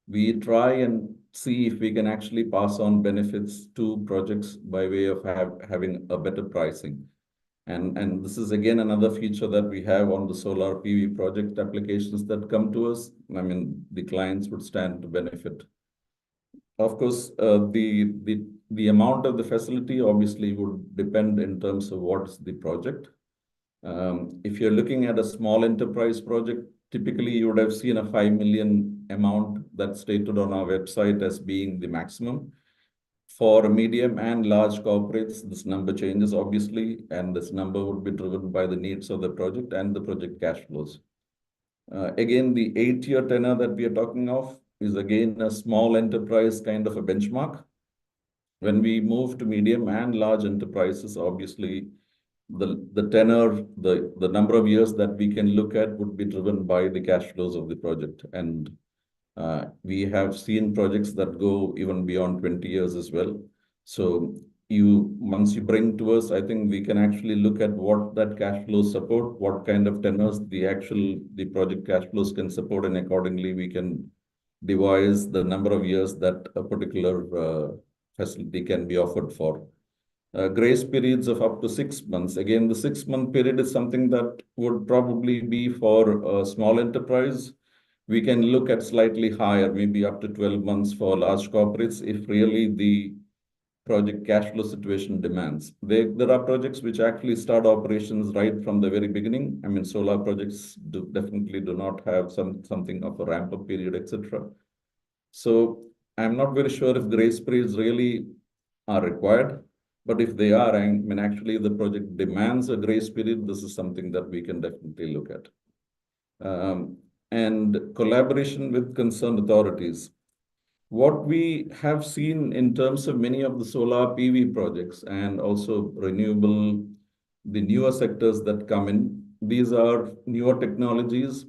we try and see if we can actually pass on benefits to projects by way of having a better pricing. And this is again another feature that we have on the solar PV project applications that come to us. I mean, the clients would stand to benefit. Of course, the amount of the facility obviously would depend in terms of what's the project. If you're looking at a small enterprise project, typically you would have seen a 5 million amount that's stated on our website as being the maximum. For medium and large corporates, this number changes obviously, and this number would be driven by the needs of the project and the project cash flows. Again, the 8-year tenor that we are talking of is again a small enterprise kind of a benchmark. When we move to medium and large enterprises, obviously the tenor, the number of years that we can look at would be driven by the cash flows of the project. And we have seen projects that go even beyond 20 years as well. So once you bring to us, I think we can actually look at what that cash flows support, what kind of tenors the project cash flows can support, and accordingly we can devise the number of years that a particular facility can be offered for. Grace periods of up to 6 months. Again, the 6-month period is something that would probably be for a small enterprise. We can look at slightly higher, maybe up to 12 months for large corporates if really the project cash flow situation demands. There are projects which actually start operations right from the very beginning. I mean, solar projects definitely do not have something of a ramp-up period, etc. So I'm not very sure if grace periods really are required. But if they are, I mean, actually the project demands a grace period, this is something that we can definitely look at. And collaboration with concerned authorities. What we have seen in terms of many of the solar PV projects and also renewable, the newer sectors that come in, these are newer technologies.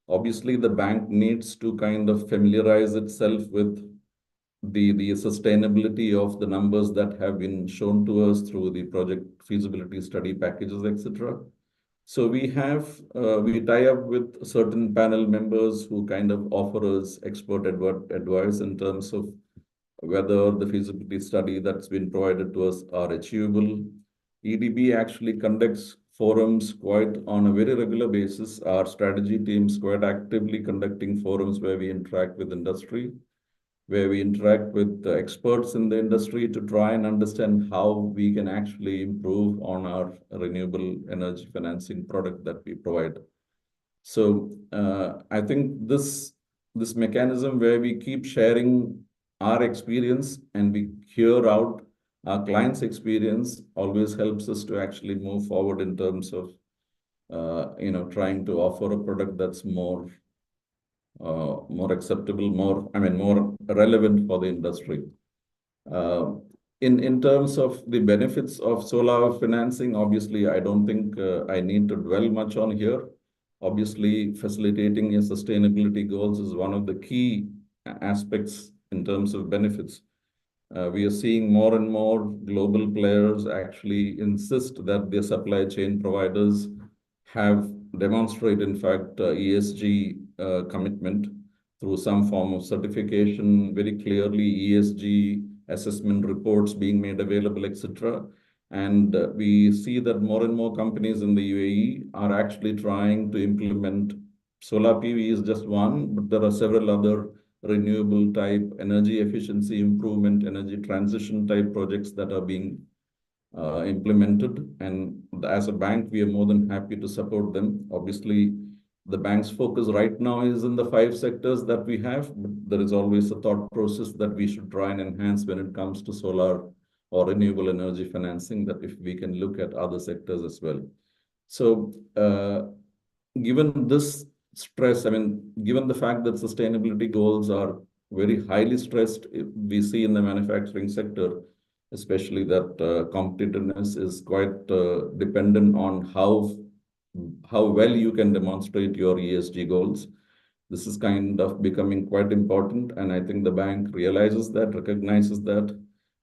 Obviously, the bank needs to kind of familiarize itself with the sustainability of the numbers that have been shown to us through the project feasibility study packages, etc. So we tie up with certain panel members who kind of offer us expert advice in terms of whether the feasibility study that's been provided to us are achievable. EDB actually conducts forums quite on a very regular basis. Our strategy teams quite actively conducting forums where we interact with industry, where we interact with the experts in the industry to try and understand how we can actually improve on our renewable energy financing product that we provide. So I think this mechanism where we keep sharing our experience and we hear out our clients' experience always helps us to actually move forward in terms of trying to offer a product that's more acceptable, more relevant for the industry. In terms of the benefits of solar financing, obviously, I don't think I need to dwell much on here. Obviously, facilitating your sustainability goals is one of the key aspects in terms of benefits. We are seeing more and more global players actually insist that their supply chain providers have demonstrated, in fact, ESG commitment through some form of certification, very clearly ESG assessment reports being made available, etc. And we see that more and more companies in the UAE are actually trying to implement solar PV is just one, but there are several other renewable type energy efficiency improvement, energy transition type projects that are being implemented. And as a bank, we are more than happy to support them. Obviously, the bank's focus right now is in the 5 sectors that we have, but there is always a thought process that we should try and enhance when it comes to solar or renewable energy financing, that if we can look at other sectors as well. So given this stress, I mean, given the fact that sustainability goals are very highly stressed, we see in the manufacturing sector, especially that competitiveness is quite dependent on how well you can demonstrate your ESG goals. This is kind of becoming quite important, and I think the bank realizes that, recognizes that,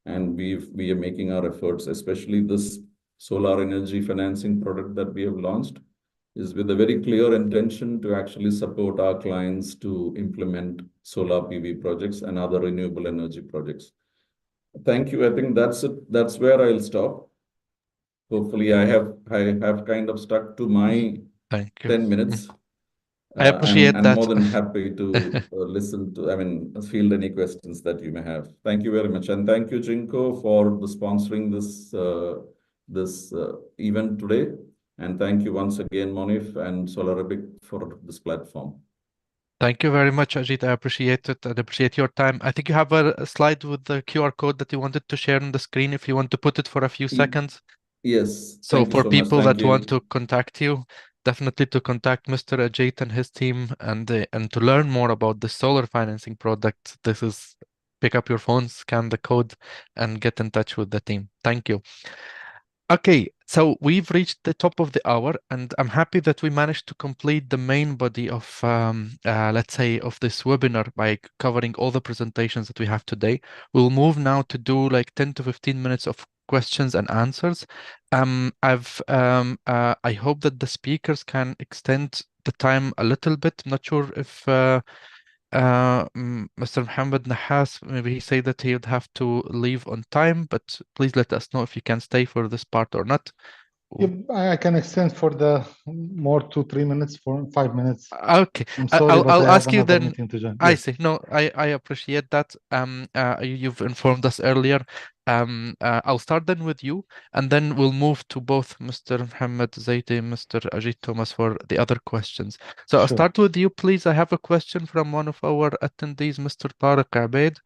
and we are making our efforts, especially this solar energy financing product that we have launched is with a very clear intention to actually support our clients to implement solar PV projects and other renewable energy projects. Thank you. I think that's it. That's where I'll stop. Hopefully, I have kind of stuck to my 10 minutes. I appreciate I'm that. more than happy to listen to, field any questions that you may have. Thank you very much. And thank you, Jinko, for sponsoring this event today. And thank you once again, Moneef and Solarabic, for this platform. Thank you very much, Ajith. I appreciate it and appreciate your time. I think you have a slide with the QR code that you wanted to share on the screen if you want to put it for a few seconds. Yes. So for people that want to contact you, definitely to contact Mr. Ajith and his team and to learn more about the solar financing product. This is pick up your phone, scan the code, and get in touch with the team. Thank you. Okay, so we've reached the top of the hour, and I'm happy that we managed to complete the main body of, let's say, of this webinar by covering all the presentations that we have today. We'll move now to do like 10 to 15 minutes of questions and answers. I hope that the speakers can extend the time a little bit. I'm not sure if Mr. Mohammed Nahhas, maybe he said that he would have to leave on time, but please let us know if you can stay for this part or not. Yep, I can extend for the more 2-3 minutes, 5 minutes. Okay, I'm sorry, but I'll I have ask you another then. meeting to join. I Yes. see. No, I appreciate that. You've informed us earlier. I'll start then with you, and then we'll move to both Mr. Mohammed Zaidi and Mr. Ajith Thomas for the other questions. So I'll Sure. start with you, please. I have a question from one of our attendees, Mr. Tariq Abeid,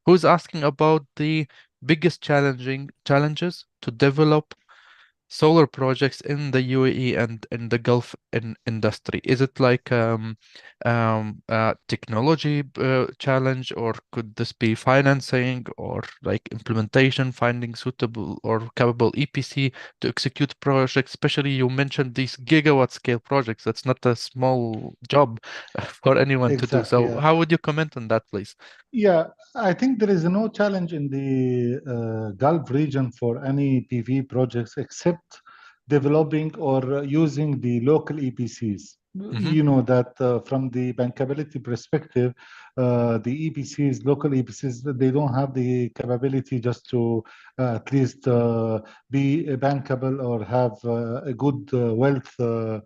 who's asking about the biggest challenges to develop solar projects in the UAE and in the Gulf industry? Is it like technology challenge, or could this be financing or like implementation, finding suitable or capable EPC to execute projects? Especially you mentioned these gigawatt scale projects. That's not a small job for anyone to do. Exactly. So how would you comment on that, please? Yeah, I think there is no challenge in the Gulf region for any PV projects except developing or using the local EPCs. You know that from the bankability perspective, the EPCs, local EPCs, they don't have the capability just to at least be bankable or have a good wealth to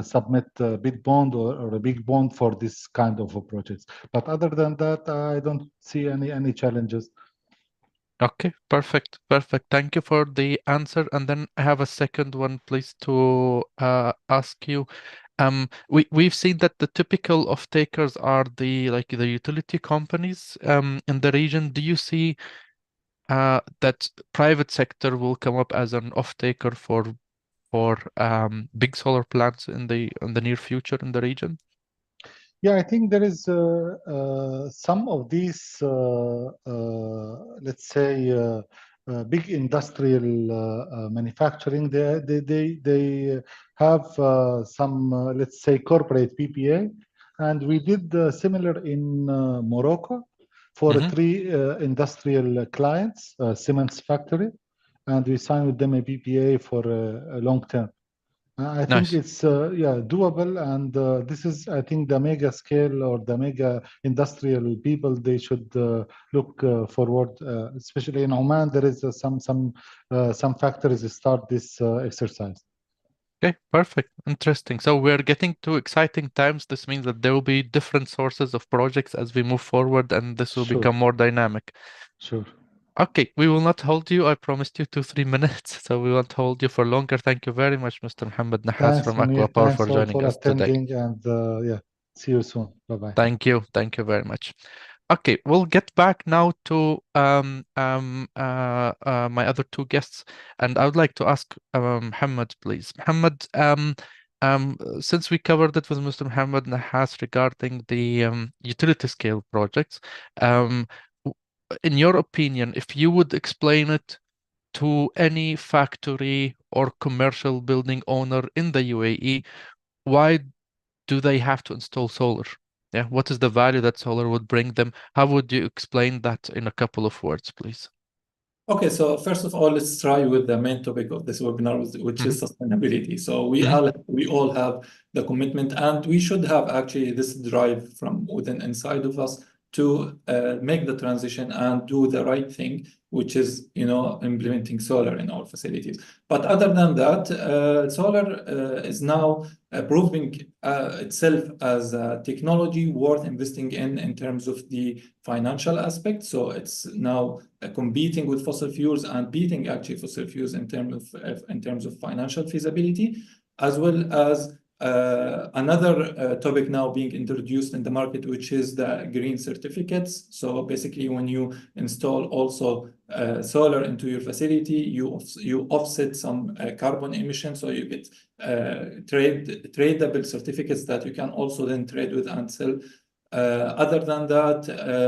submit a bid bond or a big bond for this kind of a projects. But other than that, I don't see any challenges. Okay, perfect. Thank you for the answer. And then I have a second one, please, to ask you. We've seen that the typical off-takers are the utility companies in the region. Do you see that private sector will come up as an off-taker for big solar plants in the near future in the region? Yeah, I think there is some of these, let's say, big industrial manufacturing. They have some, let's say, corporate PPA, and we did similar in Morocco for 3 industrial clients, cements factory, and we signed with them a PPA for a long term. I think Nice. it's doable, and this is, I think, the mega scale or the mega industrial people. They should look forward, especially in Oman. There is some factories start this exercise. Okay, perfect. Interesting. So we're getting to exciting times. This means that there will be different sources of projects as we move forward, and this will Sure, become more dynamic. sure. Okay, we will not hold you. I promised you 2-3 minutes, so we won't hold you for longer. Thank you very much, Mr. Mohammed Nahhas Thanks, from ACWA Moneef. Power, Thanks for all joining for us today. attending, and yeah, see you soon. Bye bye. Thank you. Thank you very much. Okay, we'll get back now to my other two guests, and I would like to ask Mohammed, please. Mohammed, since we covered it with Mr. Mohammed Nahhas regarding the utility scale projects, in your opinion, if you would explain it to any factory or commercial building owner in the UAE, why do they have to install solar? Yeah, what is the value that solar would bring them? How would you explain that in a couple of words, please? Okay, so first of all, let's try with the main topic of this webinar, which is sustainability. So we all have the commitment, and we should have actually this drive from within inside of us to make the transition and do the right thing, which is, implementing solar in our facilities. But other than that, solar is now proving itself as a technology worth investing in terms of the financial aspect. So it's now competing with fossil fuels and beating actually fossil fuels in terms of financial feasibility, as well as another topic now being introduced in the market, which is the green certificates. So basically, when you install also solar into your facility, you offset some carbon emissions, so you get tradable certificates that you can also then trade with and sell. Other than that,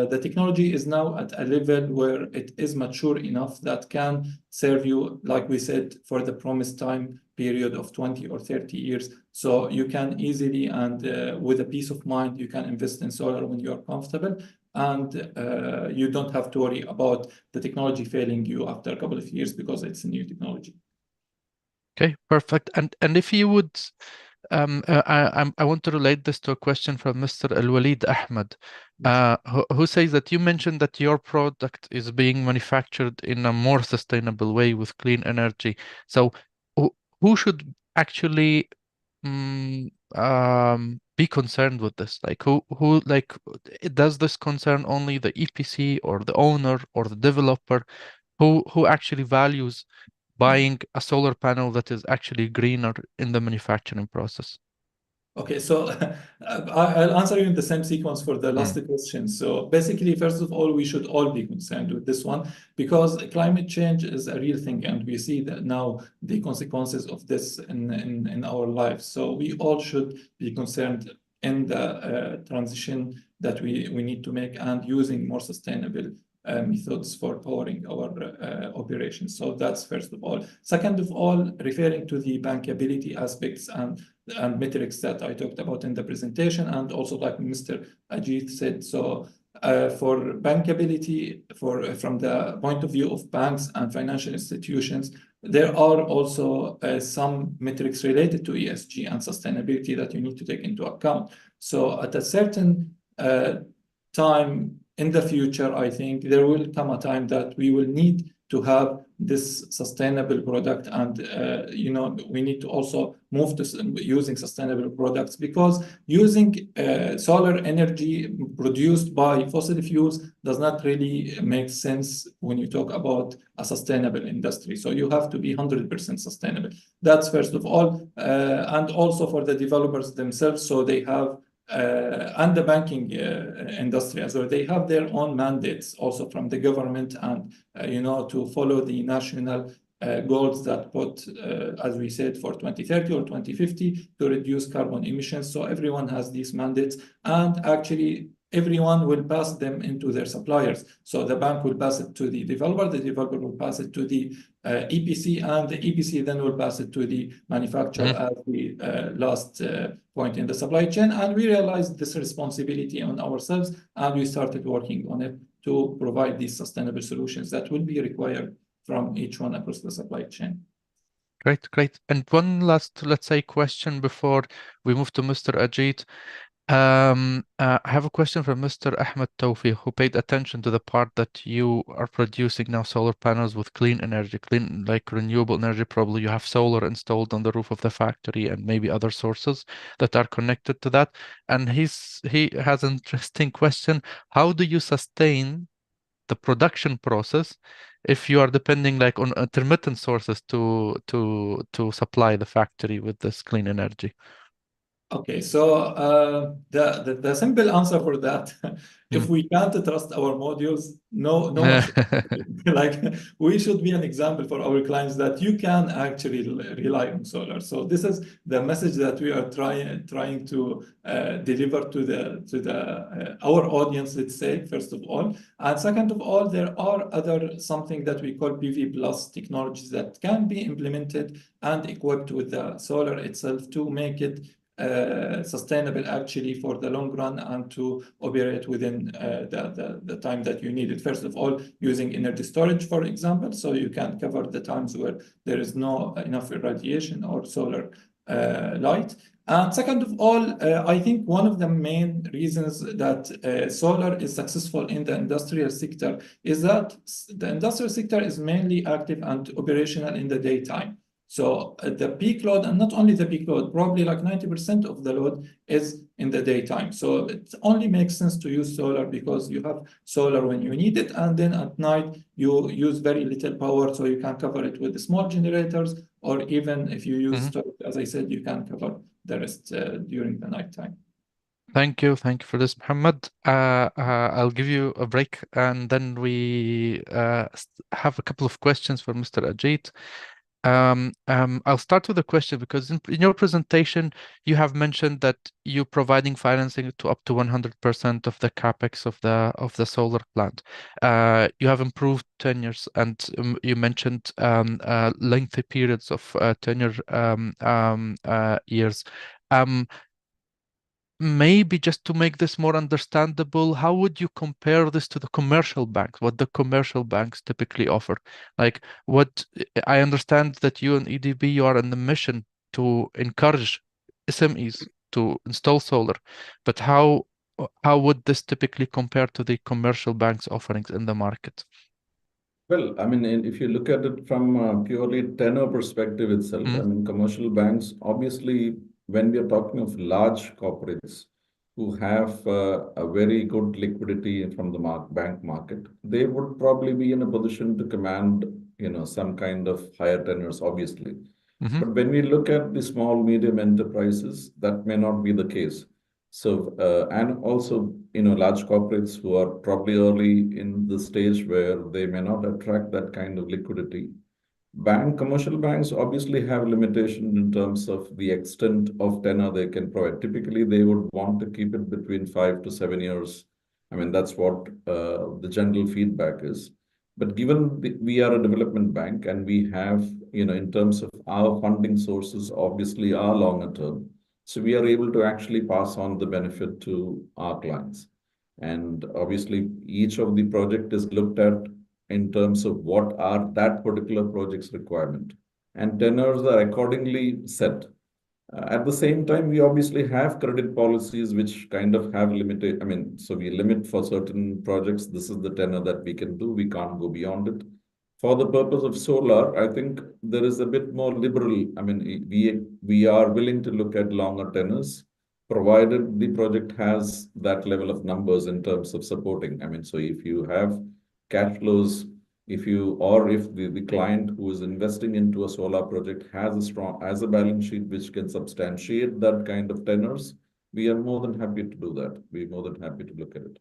the technology is now at a level where it is mature enough that can serve you, like we said, for the promised time period of 20 or 30 years. So you can easily and with a peace of mind, you can invest in solar when you are comfortable, and you don't have to worry about the technology failing you after a couple of years because it's a new technology. Okay, perfect. And if you would I want to relate this to a question from Mr. Al-Walid Ahmed, who says that you mentioned that your product is being manufactured in a more sustainable way with clean energy. So who should actually be concerned with this? Like who like does this concern only the EPC or the owner or the developer? Who actually values buying a solar panel that is actually greener in the manufacturing process? Okay, so I'll answer you in the same sequence for the last question. So basically, first of all, we should all be concerned with this one because climate change is a real thing, and we see that now the consequences of this in our lives. So we all should be concerned in the transition that we need to make and using more sustainable methods for powering our operations. So that's first of all. Second of all, referring to the bankability aspects and metrics that I talked about in the presentation, and also like Mr. Ajith said, so for bankability, from the point of view of banks and financial institutions, there are also some metrics related to ESG and sustainability that you need to take into account. So at a certain time in the future, I think there will come a time that we will need to have this sustainable product, and we need to also move to using sustainable products, because using solar energy produced by fossil fuels does not really make sense when you talk about a sustainable industry. So you have to be 100% sustainable. That's first of all, and also for the developers themselves, so they have and the banking industry as well. They have their own mandates also from the government, and to follow the national goals that put, as we said, for 2030 or 2050 to reduce carbon emissions. So everyone has these mandates, and actually everyone will pass them into their suppliers. So the bank will pass it to the developer will pass it to the EPC, and the EPC then will pass it to the manufacturer as the last point in the supply chain. And we realized this responsibility on ourselves, and we started working on it to provide these sustainable solutions that will be required from each one across the supply chain. Great. And one last, let's say, question before we move to Mr. Ajit. I have a question from Mr. Ahmed Tawfi, who paid attention to the part that you are producing now solar panels with clean energy, like renewable energy. Probably you have solar installed on the roof of the factory and maybe other sources that are connected to that. And he has an interesting question. How do you sustain the production process if you are depending like on intermittent sources to supply the factory with this clean energy? Okay, so the simple answer for that, if we can't trust our modules, no one should. Like, we should be an example for our clients that you can actually rely on solar. So this is the message that we are trying to deliver to our audience, let's say, first of all. And second of all, there are something that we call PV plus technologies that can be implemented and equipped with the solar itself to make it sustainable actually for the long run, and to operate within the time that you need it. First of all, using energy storage, for example, so you can cover the times where there is no enough irradiation or solar light. And second of all, I think one of the main reasons that solar is successful in the industrial sector is that the industrial sector is mainly active and operational in the daytime. So the peak load, and not only the peak load, probably like 90% of the load is in the daytime. So it only makes sense to use solar because you have solar when you need it, and then at night you use very little power, so you can cover it with the small generators, or even if you use storage, as I said, you can cover the rest during the nighttime. Thank you for this, Mohammed. I'll give you a break, and then we have a couple of questions for Mr. Ajit. I'll start with a question because in your presentation you have mentioned that you're providing financing to up to 100% of the capex of the solar plant. You have improved tenures, and you mentioned lengthy periods of tenure years. Maybe just to make this more understandable, how would you compare this to the commercial banks? What the commercial banks typically offer? Like, what I understand that you and EDB, you are on the mission to encourage SMEs to install solar, but how would this typically compare to the commercial banks offerings in the market? Well, I mean, if you look at it from a purely tenor perspective itself, I mean, commercial banks, obviously, when we are talking of large corporates who have a very good liquidity from the bank market, they would probably be in a position to command, some kind of higher tenors, obviously. But when we look at the small, medium enterprises, that may not be the case. So, and also, large corporates who are probably early in the stage where they may not attract that kind of liquidity. Commercial banks obviously have limitation in terms of the extent of tenor they can provide. Typically, they would want to keep it between 5 to 7 years. I mean, that's what the general feedback is. But given we are a development bank and we have, in terms of our funding sources, obviously are longer term. So we are able to actually pass on the benefit to our clients. And obviously, each of the project is looked at in terms of what are that particular project's requirement. And tenors are accordingly set. At the same time, we obviously have credit policies which kind of have limited, I mean, so we limit for certain projects. This is the tenor that we can do. We can't go beyond it. For the purpose of solar, I think there is a bit more liberal. I mean, we are willing to look at longer tenors, provided the project has that level of numbers in terms of supporting. I mean, so if you have cash flows, if the client who is investing into a solar project has a balance sheet which can substantiate that kind of tenors, we are more than happy to do that. We're more than happy to look at it.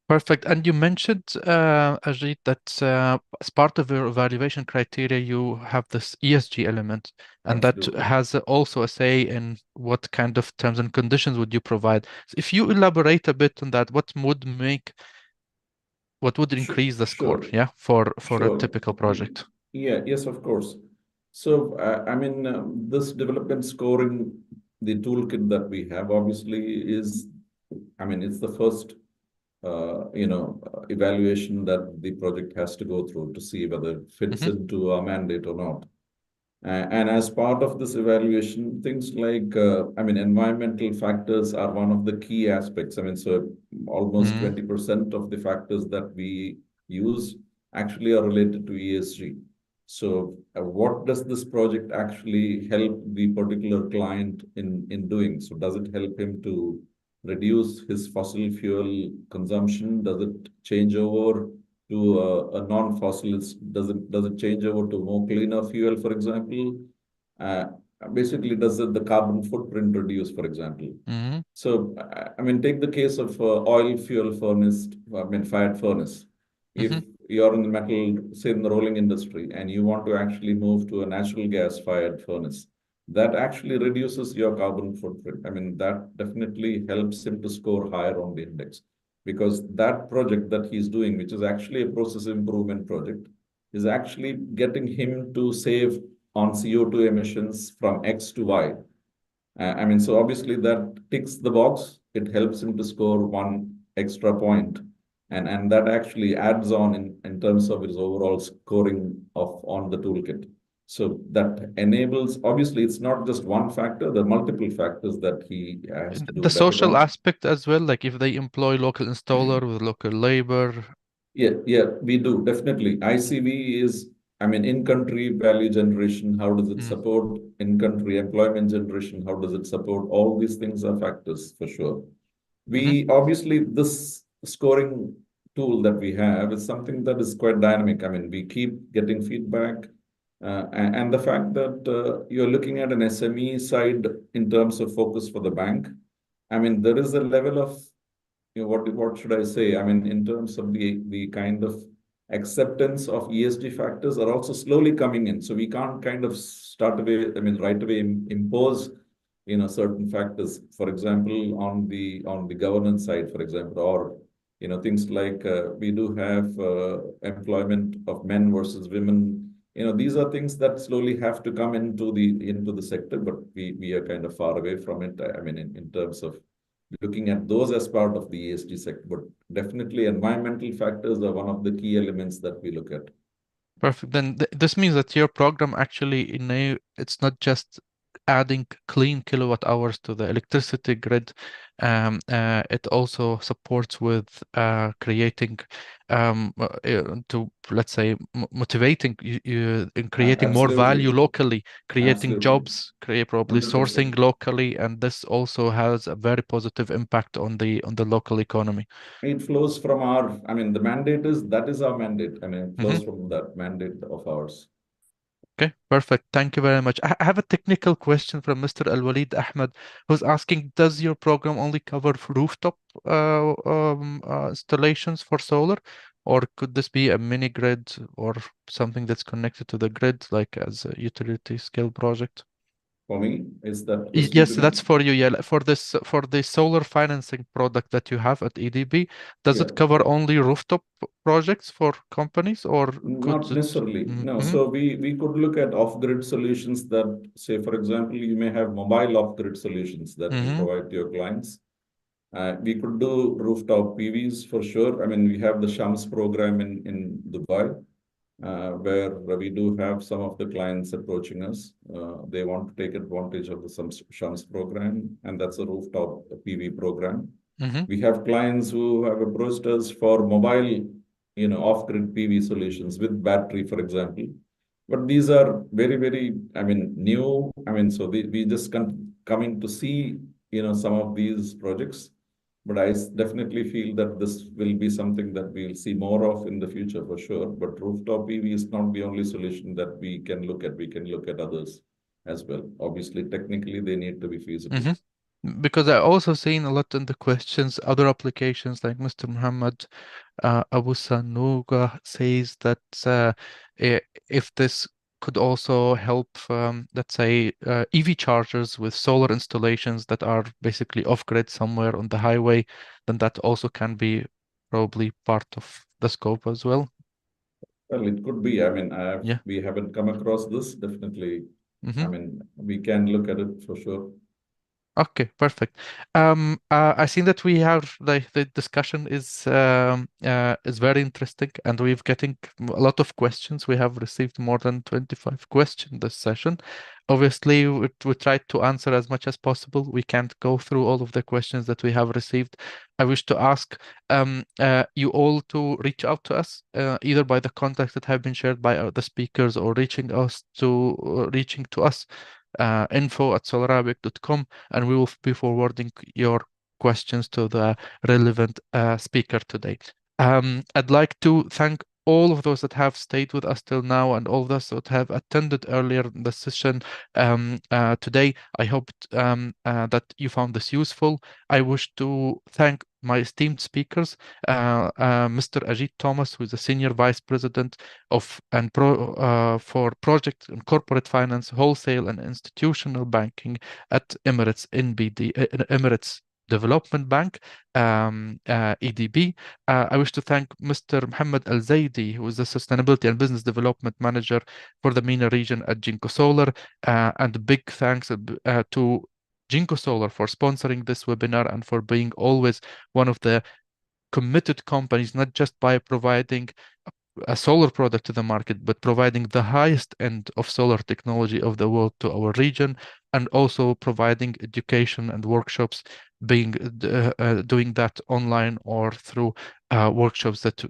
Perfect. And you mentioned, Ajit, that as part of your evaluation criteria, you have this ESG element, and Absolutely. that has also a say in what kind of terms and conditions would you provide. So if you elaborate a bit on that, what would increase the score, for a typical project? Yes, of course. So, I mean, this development scoring, the toolkit that we have obviously is, I mean, it's the first evaluation that the project has to go through to see whether it fits into our mandate or not. And as part of this evaluation, things like, environmental factors are one of the key aspects. I mean, so almost 20% of the factors that we use actually are related to ESG. So what does this project actually help the particular client in doing? So does it help him to reduce his fossil fuel consumption? Does it change over to a non-fossil? Does it change over to more cleaner fuel, for example? Basically, does the carbon footprint reduce, for example? So, I mean, take the case of oil fuel furnace, fired furnace. If you're in the metal, say in the rolling industry, and you want to actually move to a natural gas fired furnace, that actually reduces your carbon footprint. I mean, that definitely helps him to score higher on the index, because that project that he's doing, which is actually a process improvement project, is actually getting him to save on CO2 emissions from X to Y. So obviously that ticks the box. It helps him to score one extra point. And that actually adds on in terms of his overall scoring on the toolkit. So that enables, obviously, it's not just one factor, there are multiple factors that he has to do. The social aspect as well, like if they employ local installer with local labor. Yeah, we do, definitely. ICV is, in-country value generation, how does it support in-country employment generation? How does it support? All these things are factors for sure. We obviously, this scoring tool that we have is something that is quite dynamic. I mean, we keep getting feedback. And the fact that you're looking at an SME side in terms of focus for the bank, there is a level of, what should I say? In terms of the kind of acceptance of ESG factors are also slowly coming in. So we can't kind of right away impose, certain factors. For example, on the governance side, for example, or things like we do have employment of men versus women. These are things that slowly have to come into the sector, but we are kind of far away from it. In terms of looking at those as part of the ESG sector, but definitely environmental factors are one of the key elements that we look at. Perfect. Then this means that your program actually it's not just adding clean kilowatt hours to the electricity grid. It also supports with creating to, let's say, motivating you in creating more value Absolutely. locally, creating Absolutely. jobs, probably 100%. sourcing locally, and this also has a very positive impact on the local economy. It flows from our, I mean, the mandate is, that is our mandate. I mean, it flows from that mandate of ours. Okay, perfect. Thank you very much. I have a technical question from Mr. Al-Walid Ahmed, who's asking, does your program only cover rooftop installations for solar, or could this be a mini grid or something that's connected to the grid, like as a utility scale project? For me, is that question Yes, to me? that's for you. Yeah, for the solar financing product that you have at EDB, does Yeah. it cover only rooftop projects for companies, or could Not it? necessarily. No. So we could look at off-grid solutions that, say, for example, you may have mobile off-grid solutions that you provide to your clients. We could do rooftop PVs for sure. I mean, we have the Shams program in Dubai, where we do have some of the clients approaching us. They want to take advantage of the Shams program, and that's a rooftop PV program. We have clients who have approached us for mobile, off-grid PV solutions with battery, for example. But these are very, very, I mean, new. I mean, so we just coming to see, some of these projects. But I definitely feel that this will be something that we'll see more of in the future for sure. But rooftop PV is not the only solution that we can look at. We can look at others as well. Obviously, technically, they need to be feasible. Because I also seen a lot in the questions, other applications like Mr. Mohamad Abu Sanuga says that if this could also help, let's say, EV chargers with solar installations that are basically off-grid somewhere on the highway, then that also can be probably part of the scope as well. Well, it could be. I mean, we haven't come across this. Definitely, I mean, we can look at it for sure. Okay, perfect. I seen that we have the discussion is very interesting, and we've getting a lot of questions. We have received more than 25 questions this session. Obviously, we tried to answer as much as possible. We can't go through all of the questions that we have received. I wish to ask you all to reach out to us either by the contacts that have been shared by the speakers, or reaching to us. info@solarabic.com, and we will be forwarding your questions to the relevant speaker today. I'd like to thank all of those that have stayed with us till now, and all of those that have attended earlier in the session today. I hope that you found this useful. I wish to thank my esteemed speakers, Mr. Ajith Thomas, who is the Senior Vice President for Project and Corporate Finance, Wholesale and Institutional Banking at Emirates Emirates Development Bank, EDB. I wish to thank Mr. Mohamad Alzaidi, who is the Sustainability and Business Development Manager for the MENA region at Jinko Solar, and big thanks to Jinko Solar for sponsoring this webinar and for being always one of the committed companies, not just by providing a solar product to the market, but providing the highest end of solar technology of the world to our region, and also providing education and workshops, doing that online or through workshops that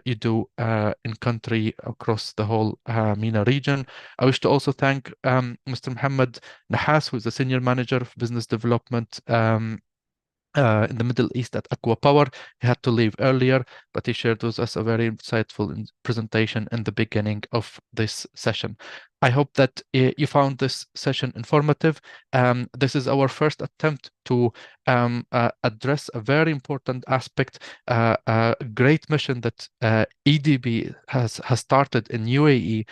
you do in country across the whole MENA region. I wish to also thank Mr. Mohamad Nahhas, who is the Senior Manager of Business Development in the Middle East at ACWA Power. He had to leave earlier, but he shared with us a very insightful presentation in the beginning of this session. I hope that you found this session informative. This is our first attempt to address a very important aspect, a great mission that EDB has started in UAE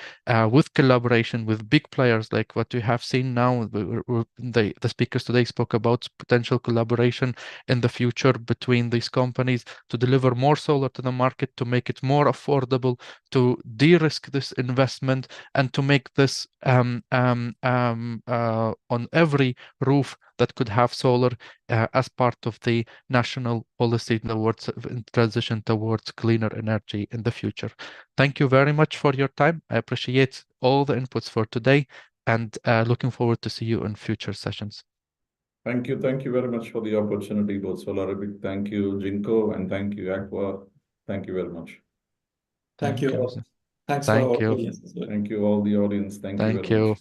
with collaboration with big players like what we have seen now. The speakers today spoke about potential collaboration in the future between these companies to deliver more solar to the market, to make it more affordable, to de-risk this investment, and to make this on every roof that could have solar as part of the national policy towards transition towards cleaner energy in the future. Thank you very much for your time. I appreciate all the inputs for today. and looking forward to see you in future sessions. Thank you very much for the opportunity, both Solarabic. Thank you, Jinko, and thank you, ACWA. Thank you very much. Thank you all. Thanks for Thank our you. audience as well. Thank you, all the audience. Thank you Thank very you. much.